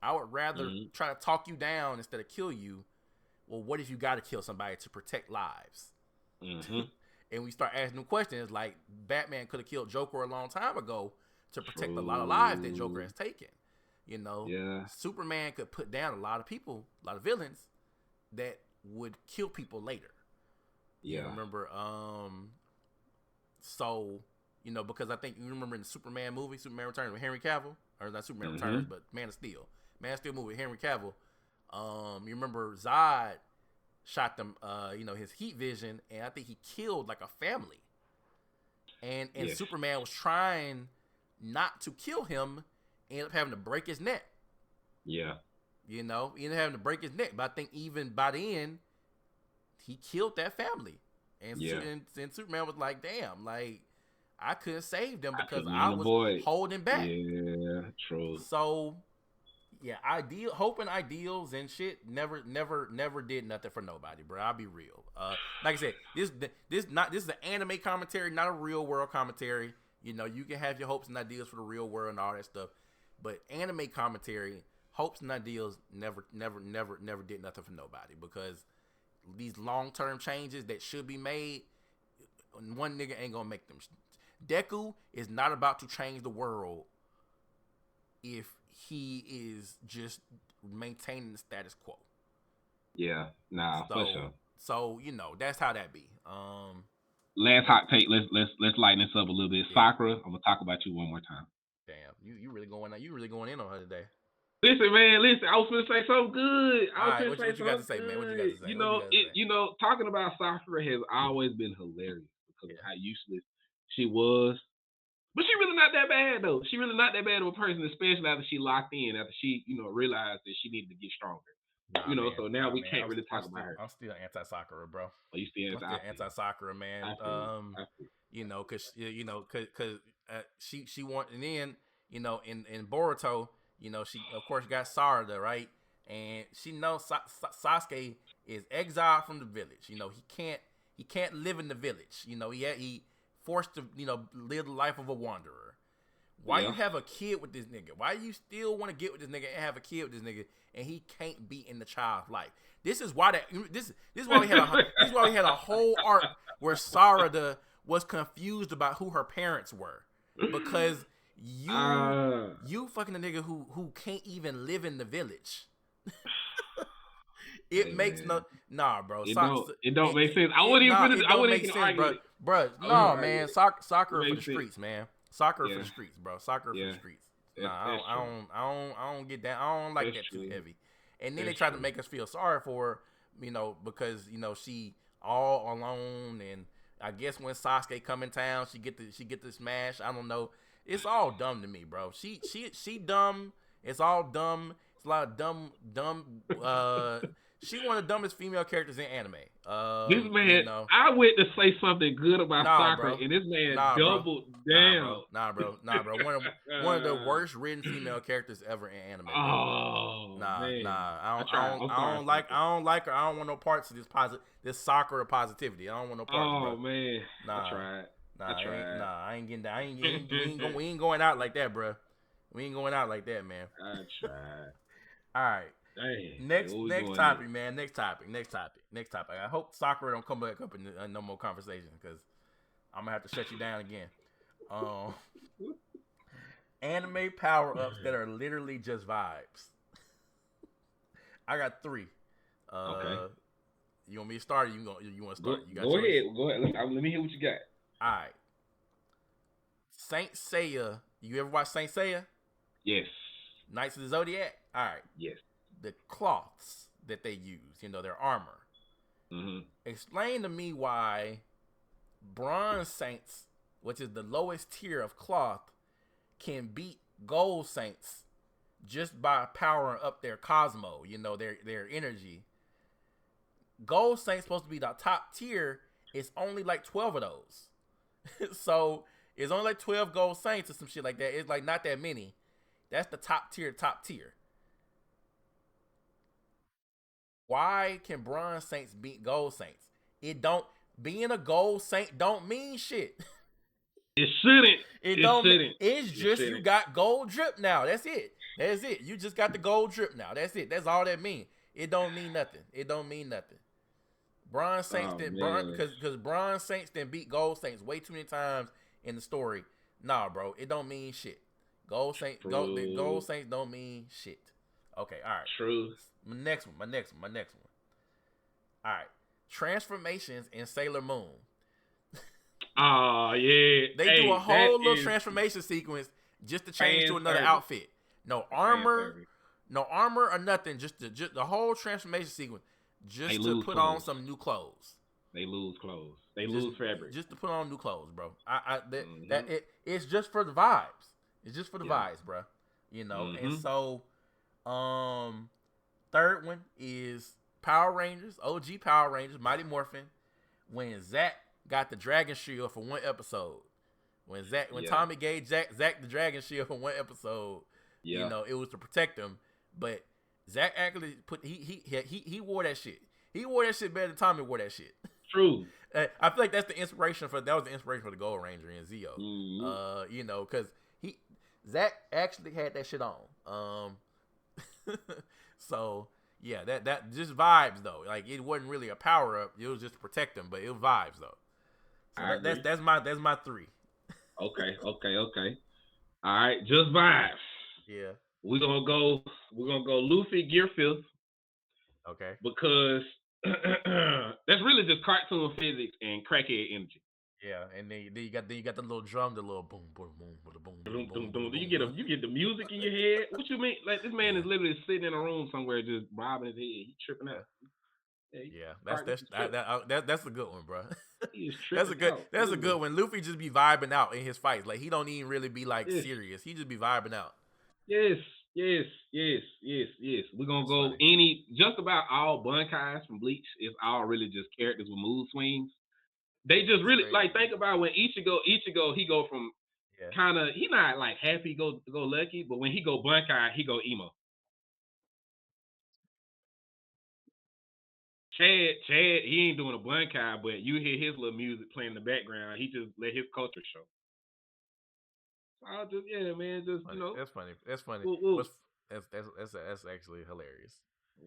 I would rather try to talk you down instead of kill you. Well, what if you got to kill somebody to protect lives? And we start asking them questions like Batman could have killed Joker a long time ago to protect a lot of lives that Joker has taken. Superman could put down a lot of people, a lot of villains that would kill people later. You remember, because I think you remember in the Superman movie, Superman Returns with Henry Cavill, or not Superman Returns, but Man of Steel movie with Henry Cavill. You remember Zod shot them, his heat vision, and I think he killed like a family. And Superman was trying not to kill him, ended up having to break his neck. Yeah. He ended up having to break his neck. But I think even by the end, he killed that family. And Superman was like, damn, like, I couldn't save them because I was holding back. Yeah, true. So, hope and ideals and shit never did nothing for nobody, bro. I'll be real. Like I said, this is an anime commentary, not a real world commentary. You can have your hopes and ideals for the real world and all that stuff, but anime commentary, hopes and ideals never did nothing for nobody because these long-term changes that should be made, one nigga ain't gonna make them. Deku is not about to change the world if he is just maintaining the status quo. Yeah, for sure. So that's how that be. Last hot take. Let's lighten this up a little bit. Sakura, I'm gonna talk about you one more time. Damn, you really going in on her today. Listen, man. I was gonna say something good. What you got to say, man? What you got to say? Talking about Sakura has always been hilarious because of how useless she was. But she really not that bad though. She really not that bad of a person, especially after she locked in, after she, realized that she needed to get stronger. So now we can't really talk about her. I'm still anti-Sakura, bro. Oh, you still anti-Sakura, man. Cause she want, and then in Boruto, she of course got Sarada, right, and she knows Sasuke is exiled from the village. He can't live in the village. He forced to live the life of a wanderer. Why you have a kid with this nigga? Why you still want to get with this nigga and have a kid with this nigga and he can't be in the child's life? This is why this is why we had a whole arc where Sarada was confused about who her parents were because you fucking a nigga who can't even live in the village. It makes bro. It don't make sense. I wouldn't even argue, bro. No, man. Soccer for the streets, man. Soccer for the streets, bro. Soccer for the streets. I don't get that. I don't like that too heavy. And then they tried to make us feel sorry for her, because she all alone, and I guess when Sasuke come in town, she get the smash. I don't know. It's all dumb to me, bro. She dumb. It's all dumb. It's a lot of dumb. She one of the dumbest female characters in anime. This man, I went to say something good about Sakura, and this man doubled down. Nah, bro. One of the worst written female characters ever in anime. Oh, man. I don't like her. I don't want no parts of this Sakura positivity. I don't want no parts. Oh, man. Nah. I tried. I tried. I ain't getting that. We ain't going out like that, bro. We ain't going out like that, man. I tried. All right. Dang. Hey, Next where we next going next? topic, man. Next topic. I hope soccer don't come back up in no more conversation because I'm gonna have to shut you down again. Um, Anime power ups that are literally just vibes. I got three. Okay. Uh, you want me to start? Or you want to Go start? You got go yours. ahead. Go ahead. Let me hear what you got. All right. Saint Seiya. You ever watch Saint Seiya? Yes. Knights of the Zodiac. All right. Yes. The cloths that they use. Their armor. Mm-hmm. Explain to me why Bronze Saints, which is the lowest tier of cloth, can beat Gold Saints just by powering up their Cosmo. Their energy. Gold Saints supposed to be the top tier. It's only like 12 of those. So it's only like 12 Gold Saints or some shit like that. It's like not that many. That's the top tier, top tier. Why can Bronze Saints beat Gold Saints? It don't being a Gold Saint don't mean shit. It shouldn't. It It don't. shouldn't. It's It just you shouldn't. got gold drip now. That's it. That's it. You just got the gold drip now. That's it. That's all that mean. It don't mean nothing. It don't mean nothing. Bronze Saints Oh did bronze man. because Bronze Saints didn't beat Gold Saints way too many times in the story. Nah, bro, it don't mean shit. The True. Gold Saints don't mean shit. Okay, all right. True. My next one. All right, transformations in Sailor Moon. Oh yeah. They do a Hey, that whole little is transformation sequence just to change fan to another service. outfit. No Fan armor, service. no armor or nothing. Just the whole transformation sequence, They just to lose put on clothes. some new clothes. They lose clothes. They just lose fabric. just to put on new clothes, bro. Mm-hmm. It's just for the vibes. It's just for the Yeah. vibes, bro. And Mm-hmm. so um third one is Power Rangers, OG Power Rangers, Mighty Morphin. When Zack got the Dragon Shield for one episode, when Yeah. Tommy gave Zack the Dragon Shield for one episode, Yeah. it was to protect him. But Zack actually he wore that shit. He wore that shit better than Tommy wore that shit. True. I feel like that was the inspiration for the Gold Ranger and Zeo. Mm-hmm. Because he Zack actually had that shit on. So yeah, that just vibes though. Like it wasn't really a power up. It was just to protect him, but it was vibes though. So I agree. that's my three. Okay. Okay. Okay. All right. Just vibes. Yeah. We're gonna go. We're gonna go Luffy Gear Fifth Okay. because that's really just cartoon physics and crackhead energy. Yeah, and then you got the little drum, the little boom boom boom boom boom boom Dum, dum, boom dum. boom Do boom. you get the music in your head? What you mean? Like this man is Yeah. literally sitting in a room somewhere just bobbing his head. He tripping Yeah. out. Yeah, he, Yeah, this is trip. that's a good one, bro. He is tripping out, that's a literally. good one. Luffy just be vibing out in his fights. Like he don't even really be like Yes, serious. He just be vibing out. yes, yes, yes, yes, yes. We're gonna That's go funny. just about all Bunkais from Bleach is all really just characters with mood swings. They just That's really crazy. like think about when Ichigo he go from Yeah. kind of he not like happy go lucky, but when he go Bunkai he go emo. Chad, he ain't doing a Bunkai, but you hear his little music playing in the background. He just let his culture show. So I just yeah, man, just Funny. That's funny. That's funny. woo, woo. What's that's actually hilarious.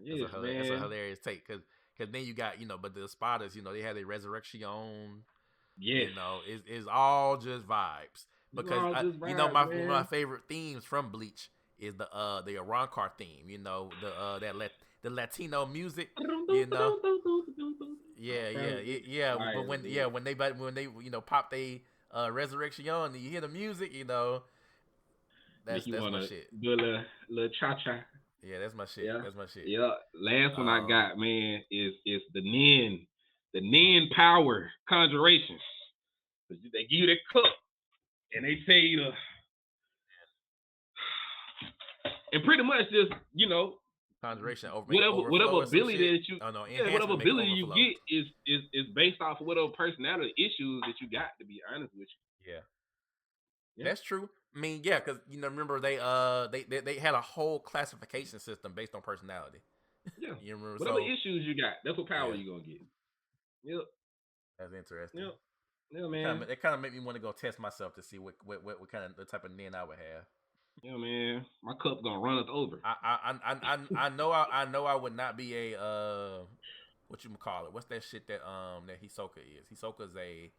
Yes, That's a man. hilarious take because then you got but the spotters they had a resurrection. Yes. It's all just vibes It's because all just my vibes, one of my man. favorite themes from Bleach is the Arankar theme. The Latino music. You know, yeah. But Fire, dude. when they pop they resurrection and you hear the music, Make you that's my wanna shit. do a little cha cha. Yeah, that's my shit. Yeah. That's my shit. Yeah. Last one I Um, got, man, is the Nin. The Nin power conjurations. They give you that cup and they tell you to and pretty much just, Conjuration over make it whatever overflow or some ability shit. that you Oh no, yeah, whatever enhancement make it ability you overflow. get is based off of whatever personality issues that you got, to be honest with Yeah. you. Yeah. That's true. I mean, yeah, because remember they had a whole classification system based on personality. Yeah. You remember? Whatever So issues you got, that's what power yeah, you're gonna get. Yep. that's interesting. Yep. Yeah, man. It kind of made me want to go test myself to see what kind of the type of nin I would have. Yeah, man. My cup gonna run us over. I know I would not be a what you call it? What's that shit that Hisoka is? Hisoka's a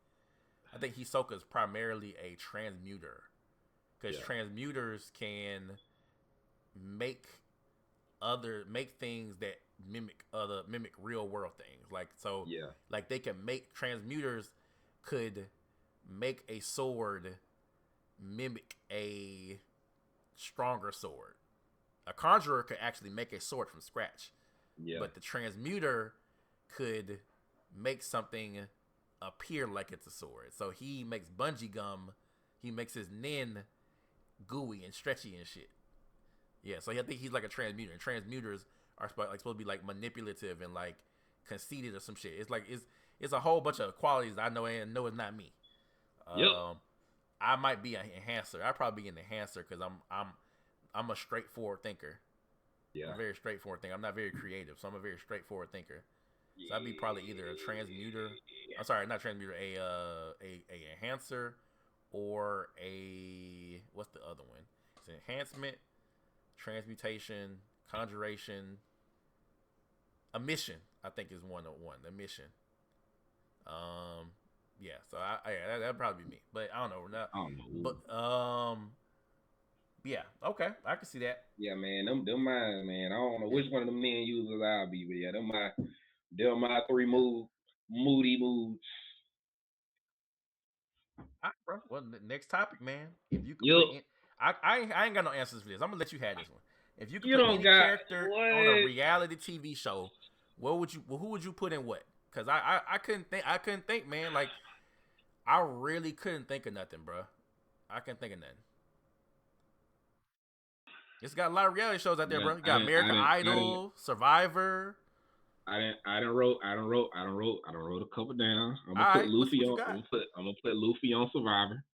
I think Hisoka's primarily a transmuter because Yeah, transmuters can make make things that mimic real world things. yeah, Like they can make transmuters could make a sword mimic a stronger sword. A conjurer could actually make a sword from scratch, yeah, but the transmuter could make something appear like it's a sword. So he makes bungee gum. He makes his nin gooey and stretchy and shit. Yeah, so I think he's like a transmuter. And transmuters are supposed to be like manipulative and like conceited or some shit. It's a whole bunch of qualities I know and know it's not me. yep, Um, I might be an enhancer. I'd probably be an enhancer because I'm a straightforward thinker. I'm a yeah, very straightforward thinker. I'm not very creative, so I'm a very straightforward thinker. So I'd be probably either a transmuter. yeah. I'm sorry, not transmuter. A enhancer or a what's the other one? It's enhancement, transmutation, conjuration, a mission. I think is one on one. The mission. Um, yeah. So that'd probably be me. But I don't know. Not, I don't know. but yeah. Okay, I can see that. Yeah, man. Them mine, man. I don't know Yeah. which one of them men users I'll be, but yeah, them my three moody moods. All right, bro. Well, next topic, man. If you could put Yep. in, I ain't got no answers for this. I'm gonna let you have this one. If you could You put don't any got character on a what? reality TV show, what would you? Well, who would you put in what? Because I couldn't think. I couldn't think, man. Like I really couldn't think of nothing, bro. I couldn't think of nothing. It's got a lot of reality shows out there, Yeah, bro. You got American I didn't, Idol, Survivor. I done wrote a couple down. I'm All gonna put right, Luffy what you on. got? I'm gonna put Luffy on Survivor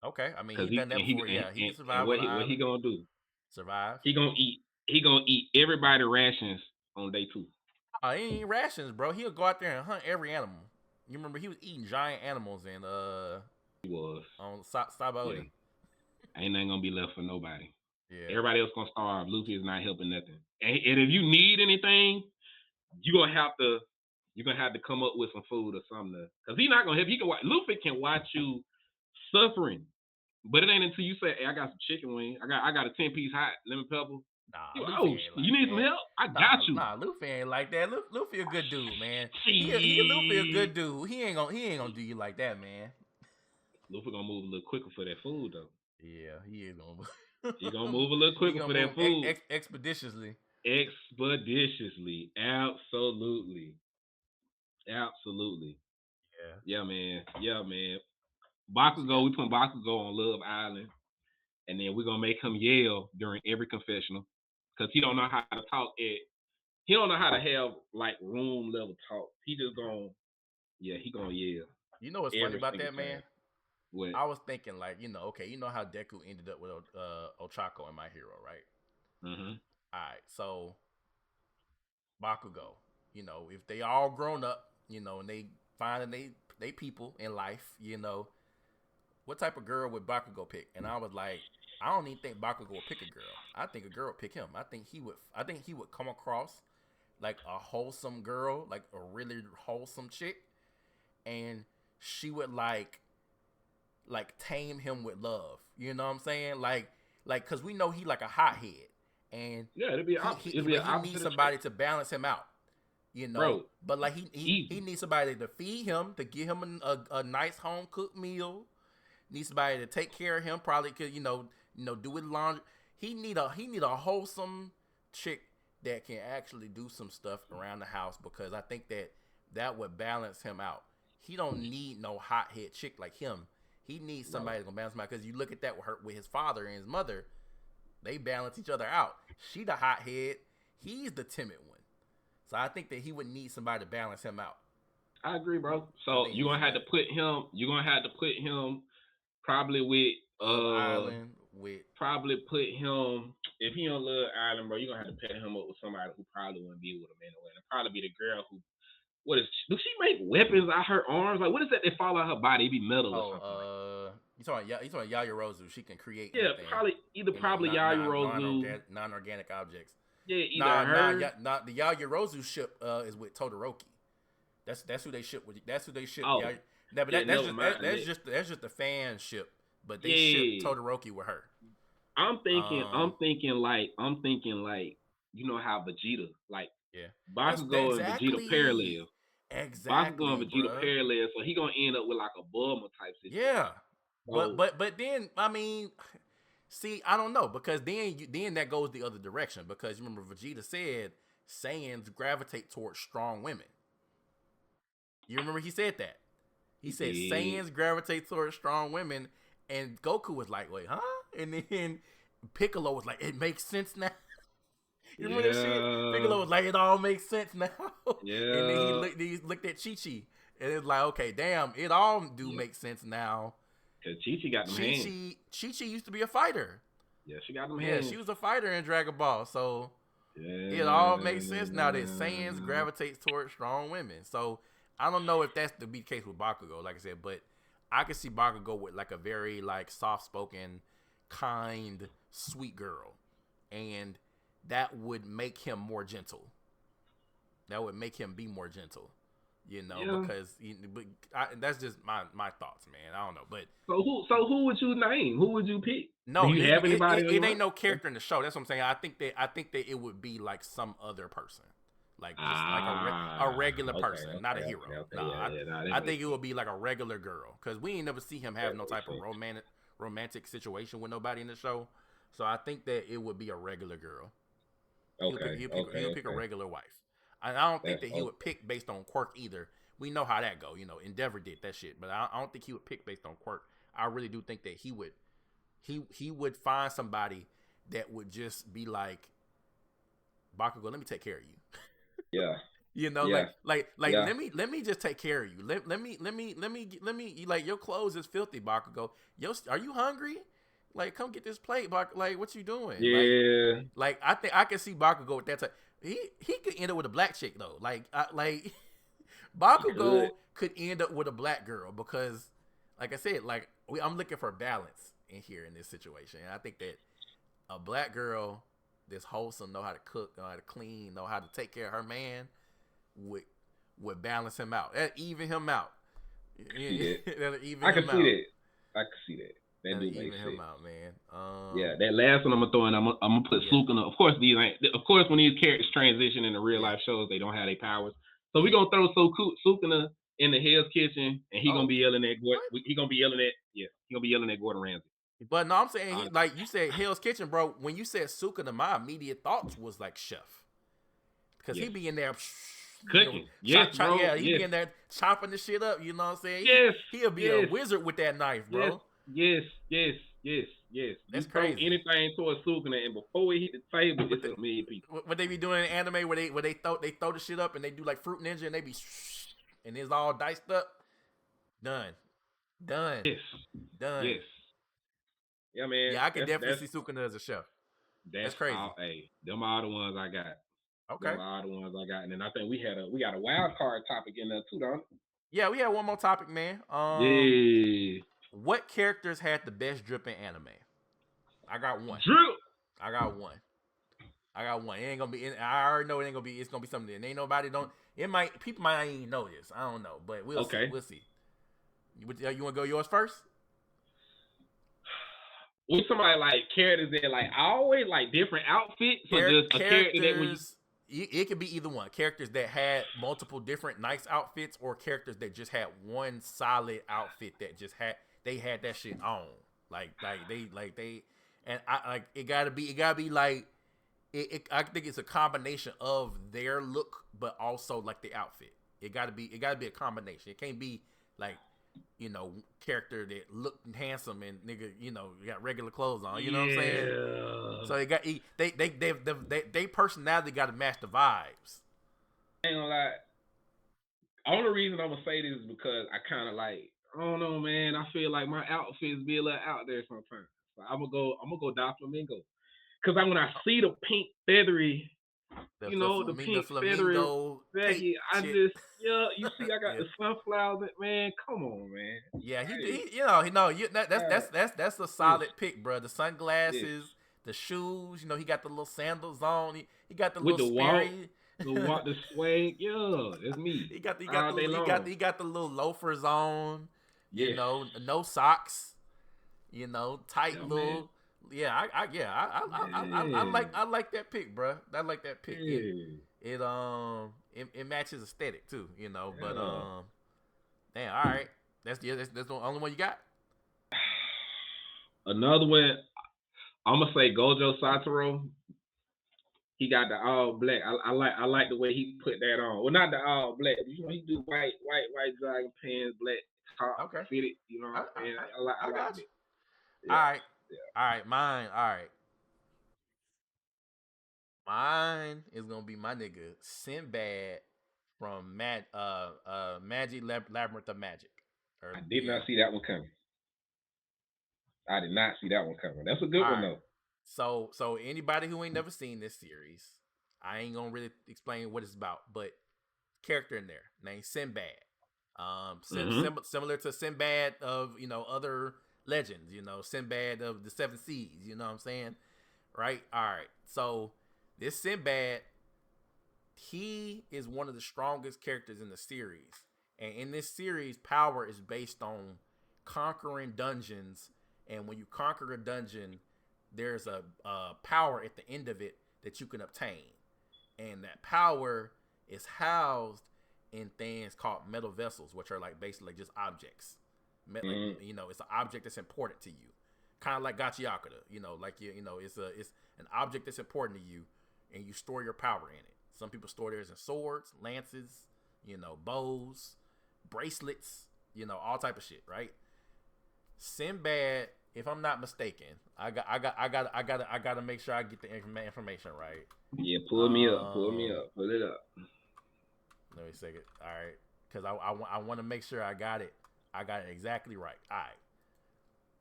Okay, I mean because he done that before. Yeah, he did survive on the what he island. gonna do? Survive. He gonna eat everybody rations on day two. Oh, he ain't rations, bro. He'll go out there and hunt every animal. You remember he was eating giant animals in He was. on Yeah. Sabaody. Ain't nothing gonna be left for nobody. Yeah. Everybody else gonna starve. Luffy is not helping nothing. And if you need anything, you gonna have to you're gonna have to come up with some food or something. Cause he's not gonna help. He can watch Luffy can watch you suffering. But it ain't until you say, "Hey, I got some chicken wings. I got a 10-piece hot lemon pepper." Nah, You Luffy oh ain't you like need some that. help? I got you. Nah, Luffy ain't like that. Luffy a good dude, man. He Luffy a Shit. good dude. He ain't gonna do you like that, man. Luffy gonna move a little quicker for that food though. Yeah, he is gonna. He gonna move a little He quicker gonna for that move food. expeditiously. Expeditiously. Absolutely. Absolutely. Yeah. Yeah, man. Yeah, man. What you Bakugo, got? we put Bakugo on Love Island, and then we're gonna make him yell during every confessional, cause he don't know how to talk. He don't know how to have like room level talk. He just gonna yeah, he gonna yell You know what's funny every about single that, time. man? What? I was thinking like, okay, you know how Deku ended up with Ochako in My Hero, right? Mm-hmm. All right, so Bakugo, if they all grown up, and they finding they people in life, what type of girl would Bakugo pick? And I was like, I don't even think Bakugo would pick a girl. I think a girl would pick him. I think he would come across like a wholesome girl, like a really wholesome chick, and she would like tame him with love. You know what I'm saying? Like cuz we know he like a hothead and Yeah, it'll be but an he needs opposite attract, somebody to balance him out, bro. But like he Easy, needs somebody to feed him, to give him a nice home cooked meal. Needs somebody to take care of him. Probably could do his laundry. He need a wholesome chick that can actually do some stuff around the house because I think that would balance him out. He don't need no hothead chick like him. He needs bro. somebody to balance him out because you look at that with his father and his mother. They balance each other out. She the hothead. He's the timid one. So I think that he would need somebody to balance him out. I agree, bro. I So think he you're needs gonna have to somebody. put him. You're gonna have to put him probably with Love Island with probably put him if he on Love Island, bro. You're gonna have to pair him up with somebody who probably wouldn't be with him anyway. And probably be the girl who what is? Do she make weapons out her arms? Like what is that? They fall out her body? It be metal or something like. You talking about Yaoyorozu? She can create Yeah, anything. probably either probably Not Yaoyorozu. non-organic objects. Yeah, either her. Not the Yaoyorozu ship is with Todoroki. That's who they ship with. That's who they ship. Oh, Yeah, but yeah. Never just mind that. that's just the fan ship. But they ship Yeah, Todoroki with her. I'm thinking. Um, I'm thinking like you know how Vegeta like yeah, that's that Bakugo and Vegeta parallel. exactly, Bakugo and exactly, Vegeta bruh. parallel, so he gonna end up with like a Bulma type situation. Yeah, So but then I mean, see, I don't know because then that goes the other direction because you remember Vegeta said Saiyans gravitate towards strong women. You remember he said that. He he said did. Saiyans gravitate towards strong women, and Goku was like, "Wait, huh?" And then Piccolo was like, "It makes sense now." You remember that shit? Yeah, Piccolo was like, "It all makes sense now." And then yeah, he looked at Chi Chi, and it's like, "Okay, damn, it all do yeah. make sense now." Cause Chi got them hands. Chi Chi used to be a fighter. Yeah, she got them Yeah, hands. she was a fighter in Dragon Ball, so it all makes sense now that Saiyans Yeah. gravitates towards strong women. So I don't know if that's to be the case with Bakugo, like I said, but I could see Bakugo with like a very like soft spoken, kind, sweet girl. And that would make him more gentle. That would make him be more gentle. Yeah. Because that's just my thoughts, man. I don't know, but So who would you name? Who would you pick? Do no, you have anybody on it your ain't mind? no character in the show. That's what I'm saying. I think that it would be like some other person, like just like a regular person, not a hero. Okay. Nah, Yeah. Nah, that I makes think it sense. would be like a regular girl because we ain't never see him have That no makes type of sense. romantic situation with nobody in the show. So I think that it would be a regular girl. Okay. He'll pick a Okay. regular wife. I don't think That's that he would okay. pick based on quirk either. We know how that go. Endeavor did that shit, but I don't think he would pick based on quirk. I really do think that he would find somebody that would just be like, Bakugo, let me take care of you. Yeah. Like Yeah. Yeah. let me just take care of you. Let me like your clothes is filthy, Bakugo. Are you hungry? Like come get this plate, like what you doing? Yeah. Like I think I can see Bakugo with that type. He could end up with a black chick though. Like He could. Bakugo could end up with a black girl because, like I said, I'm looking for balance in here in this situation. And I think that a black girl that's wholesome, know how to cook, know how to clean, know how to take care of her man, would would balance him out, even him out. I can see that. That'll even I can him see out. that. I can see that. That That'll do make even him sense. out, man. Yeah, that last one I'm gonna throw in. I'm gonna put Yeah, Sukuna. Of course, these ain't. Of course, when these characters transition into real yeah, life shows, they don't have their powers. So we yeah. gonna throw Sukuna in the Hell's Kitchen, and he gonna Oh, be yelling at what? He gonna be yelling at he gonna be yelling at Gordon Ramsay. But no, I'm saying Honestly, like you said, Hell's Kitchen, bro. When you said Sukuna, my immediate thoughts was like chef, because he yes, be in there, cooking. Yes, bro. yeah, he be Yes, in there chopping the shit up. You know what I'm saying? yes, He'll be a yes, wizard with that knife, yes, bro. yes, yes, yes, yes. That's You throw crazy. anything towards Sukuna, and before he hit the table, What it's a million people. what they be doing in anime where they throw the shit up and they do like Fruit Ninja and they be and it's all diced up. Done, done, Yes, done. yes. Yeah, man. Yeah, I can That's definitely that's see Sukuna as a chef. That's That's crazy. all. Hey, them are the ones I got. Them Okay. are the ones I got. And then I think we got a wild card topic in there too, don't Yeah, we have one more topic, man. it? What characters had the best drip in anime? I got one. Drip. I got one. I got one. It ain't gonna be. I already know it ain't gonna be. It's gonna be something. That ain't nobody don't. It might. People might not even know this. I don't know, but we'll see. Okay. We'll see. You want to go yours first? With somebody like characters that like always like different outfits, or just a character that when you Characters. It could be either one. Characters that had multiple different nice outfits, or characters that just had one solid outfit that just they had that shit on. They and I like it gotta be like I think it's a combination of their look, but also like the outfit. It gotta be a combination. It can't be like character that looked handsome and nigga, got regular clothes on. You know what I'm saying? yeah. So they personality got to match the vibes. I ain't gonna lie. Only reason I'm gonna say this is because I kind of like I don't know, man. I feel like my outfits be a little out there sometimes. So I'm gonna go. I'm gonna go Doflamingo. Cause when I see the pink feathery The The pink feathery flamingo tape baggy. I shit. just, yeah, you see, I got Yeah. the sunflowers. Man, come on, man. Yeah, Hey, that's God, that's a yes, solid pick, bro. The yes. sunglasses, the shoes. He got the little sandals on. He got the With little the walk, Sperry. the swag, yeah, that's me all day long. He got the little loafers on. Yes, No socks. Tight yeah, man. little. Yeah, Yeah, I like that pick, bro. I like that pick. yeah, It matches aesthetic too. But yeah. damn. All right, that's the only one you got. Another one, I'm gonna say Gojo Satoru. He got the all black. I like the way he put that on. Well, not the all black. He do white jogging pants, black top Okay. fitted. You know what I, I'm saying? I, I I like got you. that. All Yeah, right. All right. Mine is gonna be my nigga Sinbad from Magic Labyrinth of Magic. I Or did yeah. not see that one coming. I did not see that one coming. That's a good All one right. though. So anybody who ain't never seen this series, I ain't gonna really explain what it's about, but character in there named Sinbad. Mm-hmm. Similar to Sinbad of other legends. Sinbad of the Seven Seas. You know what I'm saying? Right. All right. So this Sinbad, he is one of the strongest characters in the series, and in this series, power is based on conquering dungeons. And when you conquer a dungeon, there's a power at the end of it that you can obtain, and that power is housed in things called metal vessels, which are like basically just objects. Mm-hmm. It's an object that's important to you, kind of like Gachiakuta. It's an object that's important to you, and you store your power in it. Some people store theirs in swords, lances, bows, bracelets, all type of shit, right? Sinbad, if I'm not mistaken, I got to make sure I get the information right. Yeah, pull me up, Um, pull it up. Let me see it. All right, because I want to make sure I got it. I got it exactly right. All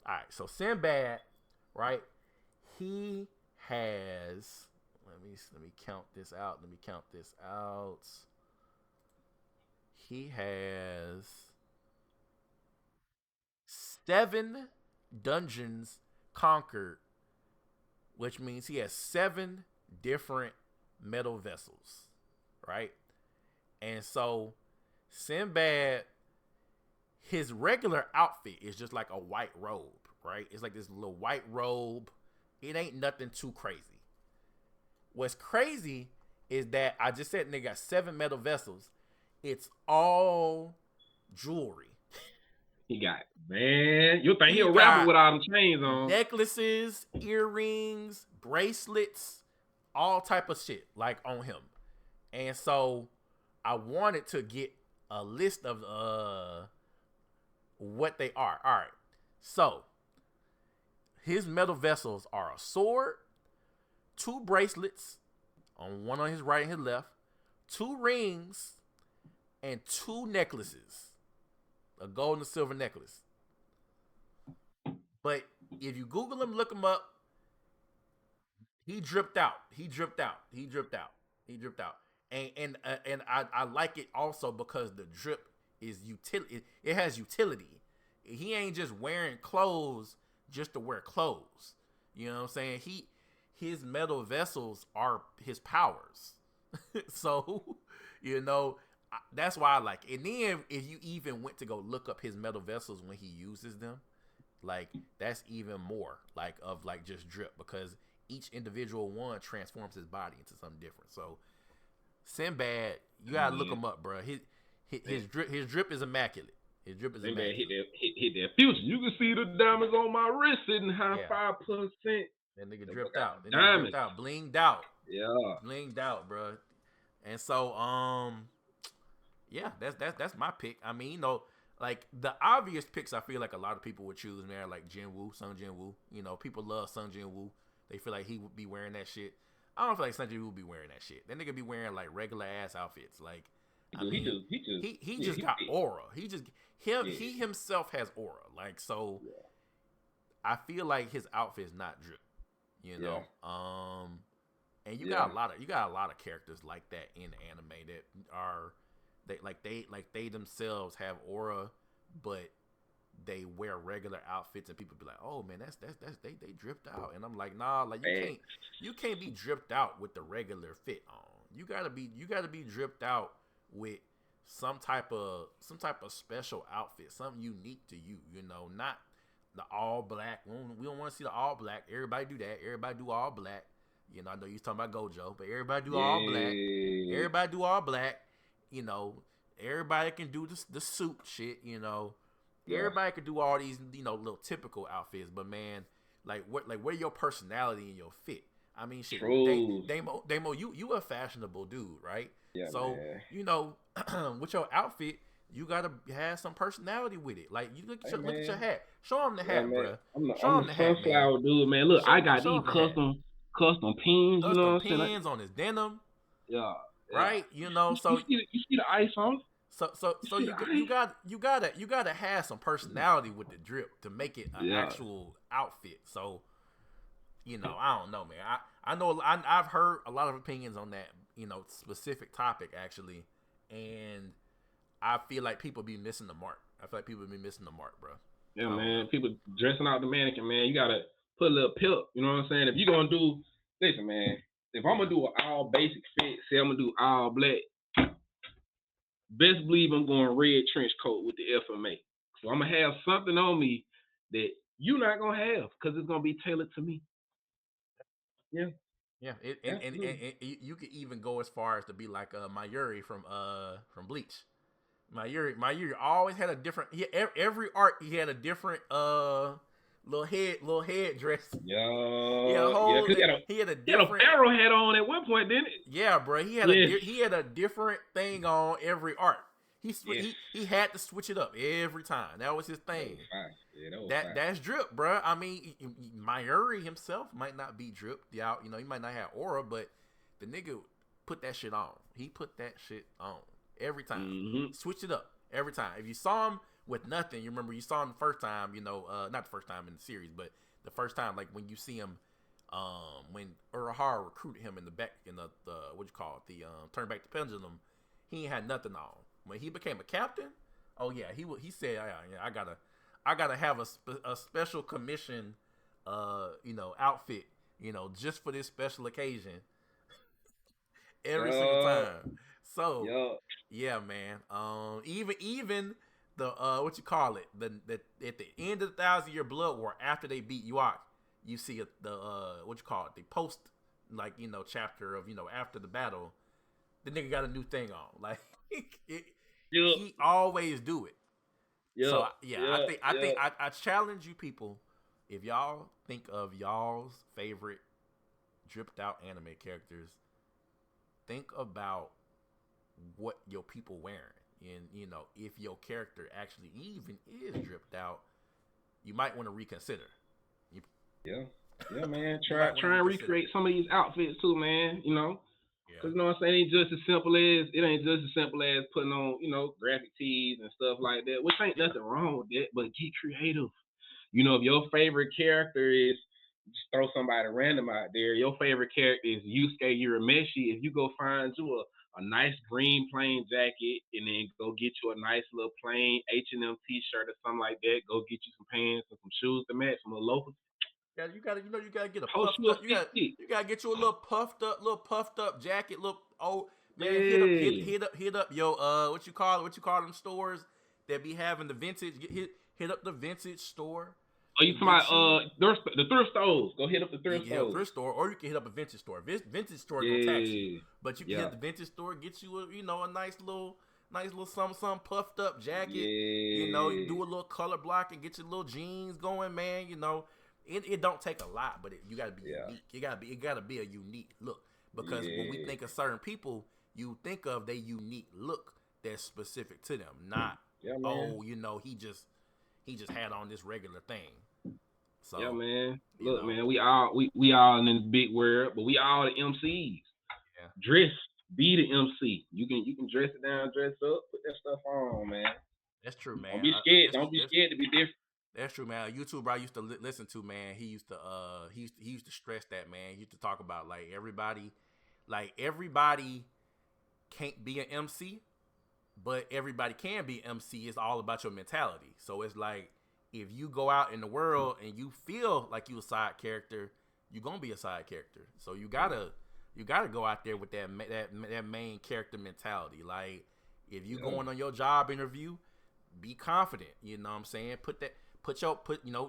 right. So Sinbad, right? He has. Let me count this out. He has 7 dungeons conquered, which means he has 7 different metal vessels, right? And so Sinbad, his regular outfit is just like a white robe, right? It's like this little white robe. It ain't nothing too crazy. What's crazy is that I just said they got 7 metal vessels. It's all jewelry. He got, man. You think he He a rapper got with all them chains on? necklaces, earrings, bracelets, all type of shit like on him. And so I wanted to get a list of what they are. All right. So his metal vessels are a sword, 2 bracelets, one on his right and his left, 2 rings, and 2 necklaces. A gold and a silver necklace. But if you Google him, look him up, he dripped out. And I like it also because the drip is utility. It has utility. He ain't just wearing clothes just to wear clothes. You know what I'm saying? His metal vessels are his powers. So, that's why I like it. And then if you even went to go look up his metal vessels when he uses them, like that's even more like just drip, because each individual one transforms his body into something different. So Sinbad, you gotta look Man, him up, bro. His drip is immaculate. His drip is man immaculate. hit that future. You can see the diamonds on my wrist sitting high Yeah, 5%. that nigga That boy dripped got out. them That nigga dripped diamonds. out, blinged out, Yeah. bro. And so yeah, that's my pick. I mean, like the obvious picks, I feel like a lot of people would choose, man, like Sung Jin Woo. People love Sung Jin Woo. They feel like he would be wearing that shit. I don't feel like Sung Jin Woo would be wearing that shit. That nigga be wearing like regular ass outfits. Like, I mean, he just got aura. He himself has aura. Like, so Yeah. I feel like his outfit is not drip. You Yeah. know. And Yeah. you got a lot of characters like that in anime that are they themselves have aura, but they wear regular outfits and people be like, oh man, that's they dripped out, and I'm like, nah, like you can't be dripped out with the regular fit on. You gotta be dripped out with some type of special outfit, something unique to you. You know, not the all black. We don't want to see the all black. Everybody do that. Everybody do all black. You know, I know you was talking about Gojo, but everybody do all black. Yeah. Everybody do all black. You know, everybody can do the suit shit. You know, Yeah. everybody could do all these, you know, little typical outfits, but man, where your personality and your fit. I mean, shit, True. Damo, you a fashionable dude, right? Yeah, So man. you know, with your outfit, you gotta have some personality with it. Like you Hey, look at your man. hat. Show them the Yeah, hat, man. bruh. I'm Show the them the hat, man. sunflower dude, man. Look, I got Show these them the hat. custom pins. You know Custom what I'm saying? pins on his denim, Yeah, yeah. right? You know, You see the ice on? You so see the you ice? got you gotta have some personality with the drip to make it an Yeah. actual outfit. So you know, I don't know, man. I know I've heard a lot of opinions on that, you know, specific topic actually, and I feel like people be missing the mark. I feel like people be missing the mark, bro. Yeah, I don't man. know. People dressing out the mannequin, man. You gotta put a little pep. You know what I'm saying? If you gonna do, listen, man. If I'm gonna do an all basic fit, say I'm gonna do all black, best believe I'm going red trench coat with the FMA. So I'm gonna have something on me that you're not gonna have because it's gonna be tailored to me. Yeah, Yeah, absolutely. and you could even go as far as to be like Mayuri from Bleach. My year always had a different. Every arc he had a different little head dress. He had a Yeah. whole. Cause He had a he had a different. pharaoh hat on at one point, didn't it? Yeah, bro. Yes. He had a different thing on every arc. Yes. He had to switch it up every time. That was his That was thing. fine. Yeah, that was fine. That's drip, bro. I mean, Mayuri himself might not be drip. Yeah, you know, he might not have aura, but the nigga put that shit on. He put that shit on every time. Mm-hmm. Switch it up every time. If you saw him with nothing, you remember you saw him the first time. You know, not the first time in the series, but the first time, like when you see him, when Urahara recruited him in the back in the what you call it, the turn back the pendulum, he ain't had nothing on. When he became a captain, oh yeah, he said, yeah, I gotta have a special commission, you know, outfit, you know, just for this special occasion every single Yeah. time. So, Yeah. yeah, man. Even the what you call it, the at the end of the 1,000 Year Blood War, after they beat Yuak, you see the what you call it, the post, like, you know, chapter of, you know, after the battle, the nigga got a new thing on. Like it, Yep. he always do it. So Yep. yeah, Yep. I think Yep. I challenge you people, if y'all think of y'all's favorite dripped out anime characters, think about what your people wearing, and you know, if your character actually even is dripped out, you might want to reconsider. You Yeah. Yeah, man. you Try might want to try and reconsider recreate that. some of these outfits too, man. You know. Yeah, Cause you know what I'm saying, it ain't just as simple as putting on, graphic tees and stuff like that, which ain't yeah, nothing wrong with that, but get creative. If your favorite character is, just throw somebody random out there. Your favorite character is Yusuke Urameshi. If you go find you a nice green plain jacket and then go get you a nice little plain H&M t-shirt or something like that, go get you some pants and some shoes to match, some little loafers, yeah. You gotta, you know, you gotta get a post puffed you a up. fit pic. You gotta get you a little puffed up jacket. Look, oh man, Yeah. hit up yo what you call them stores that be having the vintage. Hit up the vintage store Oh, you and talking get you. about the thrift stores? Go hit up the You thrift can hit up a stores. thrift store, or you can hit up a vintage store. Vintage store gonna tax you, Yeah, but you can yeah, hit the vintage store, get you a, you know, a nice little some puffed up jacket. You know, you yeah, do a little color block and get your little jeans going, man. You know, it don't take a lot, but you gotta be yeah, unique. It gotta be a unique look, because when we yeah, think of certain people, you think of their unique look that's specific to them, not, yeah, man. oh, you know, he just had on this regular thing. Yeah, So, man. you Look, know, man, we all in this big world, but we all the MCs. yeah. Dress, be the MC. You can dress it down, dress up, put that stuff on, man. That's true, Don't man. be scared. That's Don't be that's scared to be different. That's true, man. A YouTuber I used to listen to, man. He used to stress that, man. He used to talk about like everybody can't be an MC, but everybody can be MC. It's all about your mentality. So it's like if you go out in the world and you feel like you a side character, you're gonna be a side character. So you gotta go out there with that main character mentality. Like if you going on your job interview, be confident. You know what I'm saying?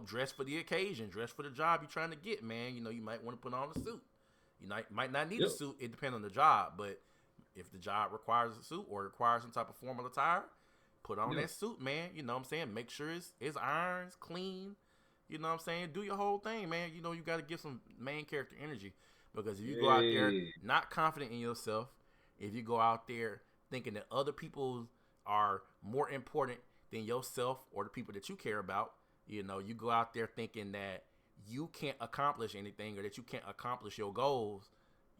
Dress for the occasion, dress for the job you're trying to get, man. You know, you might want to put on a suit. You might not need a suit. It depends on the job, but if the job requires a suit or requires some type of formal attire, put on that suit, man. You know what I'm saying? Make sure it's irons, clean. You know what I'm saying? Do your whole thing, man. You know, you got to give some main character energy because if you go out there not confident in yourself, if you go out there thinking that other people are more important than yourself or the people that you care about, you know, you go out there thinking that you can't accomplish anything or that you can't accomplish your goals,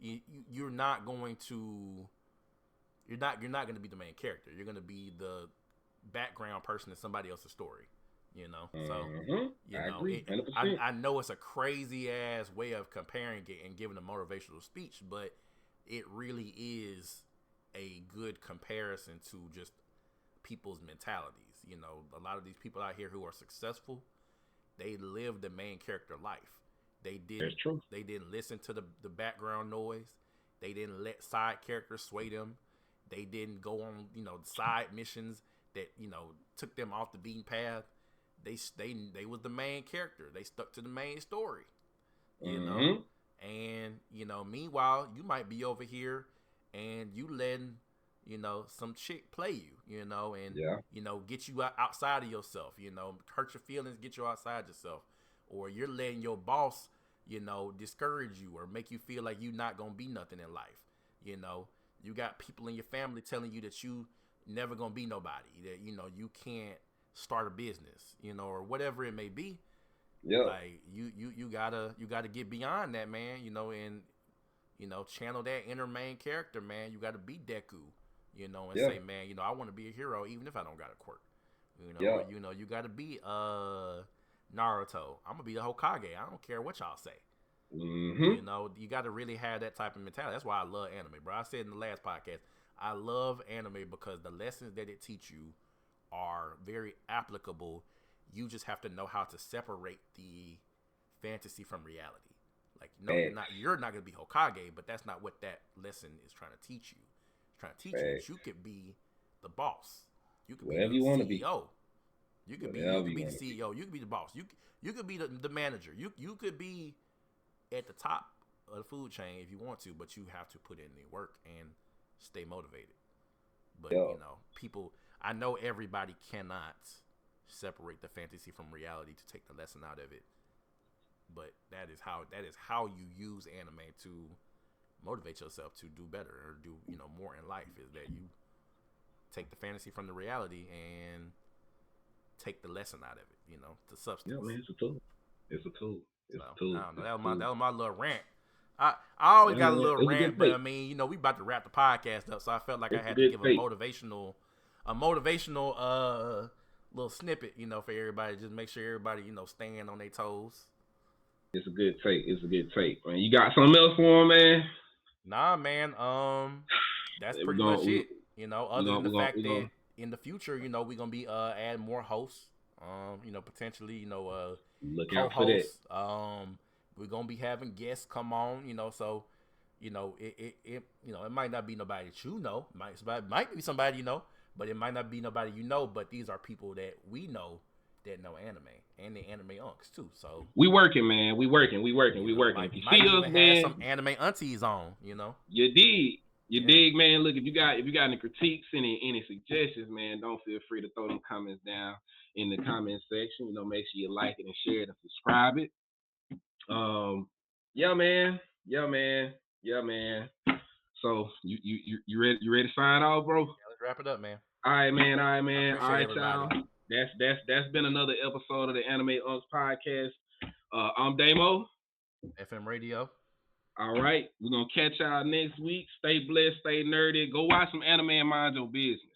you're not going to you're not going to be the main character. You're going to be the background person in somebody else's story. You know, so you I know, agree, 100%. I know it's a crazy ass way of comparing it and giving a motivational speech, but it really is a good comparison to just people's mentalities. You know, a lot of these people out here who are successful, they live the main character life. That's true. They didn't listen to the background noise. They didn't let side characters sway them. They didn't go on, you know, side missions that, you know, took them off the beaten path. They was the main character. They stuck to the main story. You know? And, you know, meanwhile, you might be over here and you letting, you know, some chick play you, you know, and you know, get you outside of yourself, you know, hurt your feelings, get you outside yourself. Or you're letting your boss, you know, discourage you or make you feel like you're not gonna be nothing in life. You know, you got people in your family telling you that you never gonna be nobody, that, you know, you can't start a business, you know, or whatever it may be. Yeah. Like you gotta get beyond that, man, you know, and you know, channel that inner main character, man. You gotta be Deku, you know, and say, man, you know, I wanna be a hero even if I don't got a quirk. You know, or, you know, you gotta be Naruto. I'm gonna be the Hokage. I don't care what y'all say. You know, you got to really have that type of mentality. That's why I love anime, bro. I said in the last podcast, I love anime because the lessons that it teach you are very applicable. You just have to know how to separate the fantasy from reality. Like, no, you're not gonna be Hokage, but that's not what that lesson is trying to teach you. It's trying to teach you that you could be the boss. You could whatever be the you want CEO. to be. You could be the CEO. You could be the boss. You could be the manager. You could be at the top of the food chain if you want to, but you have to put in the work and stay motivated. But you know, people, I know everybody cannot separate the fantasy from reality to take the lesson out of it. But that is how you use anime to motivate yourself to do better or do, you know, more in life, is that you take the fantasy from the reality and take the lesson out of it, you know, the substance. Yeah, man, it's a tool. It's a tool. It's a tool. I don't know. That was my little rant. I always got a little rant, but I mean, you know, we about to wrap the podcast up, so I felt like I had to give a motivational little snippet, you know, for everybody. Just make sure everybody, you know, staying on their toes. It's a good take. It's a good take, man. You got something else for him, man? Nah, man. That's pretty much it. You know, other than the fact that in the future, you know, we're gonna be adding more hosts. You know, potentially, you know, look out for that. We're gonna be having guests come on. You know, so you know, it you know, it might not be nobody that you know. Might be somebody you know, but it might not be nobody you know. But these are people that we know that know anime and the anime unks too. So we working, man. We working. If you see us, man, some anime aunties on. You know, you dig, man. Look, if you got any critiques, any suggestions, man, don't feel free to throw them comments down in the comment section. You know, make sure you like it and share it and subscribe it. Yeah, man. So you ready to sign off, bro? Yeah, let's wrap it up, man. All right, man. All right, y'all. That's been another episode of the Anime Unks podcast. I'm Damo. FM Radio. All right, we're gonna catch y'all next week. Stay blessed, stay nerdy. Go watch some anime and mind your business.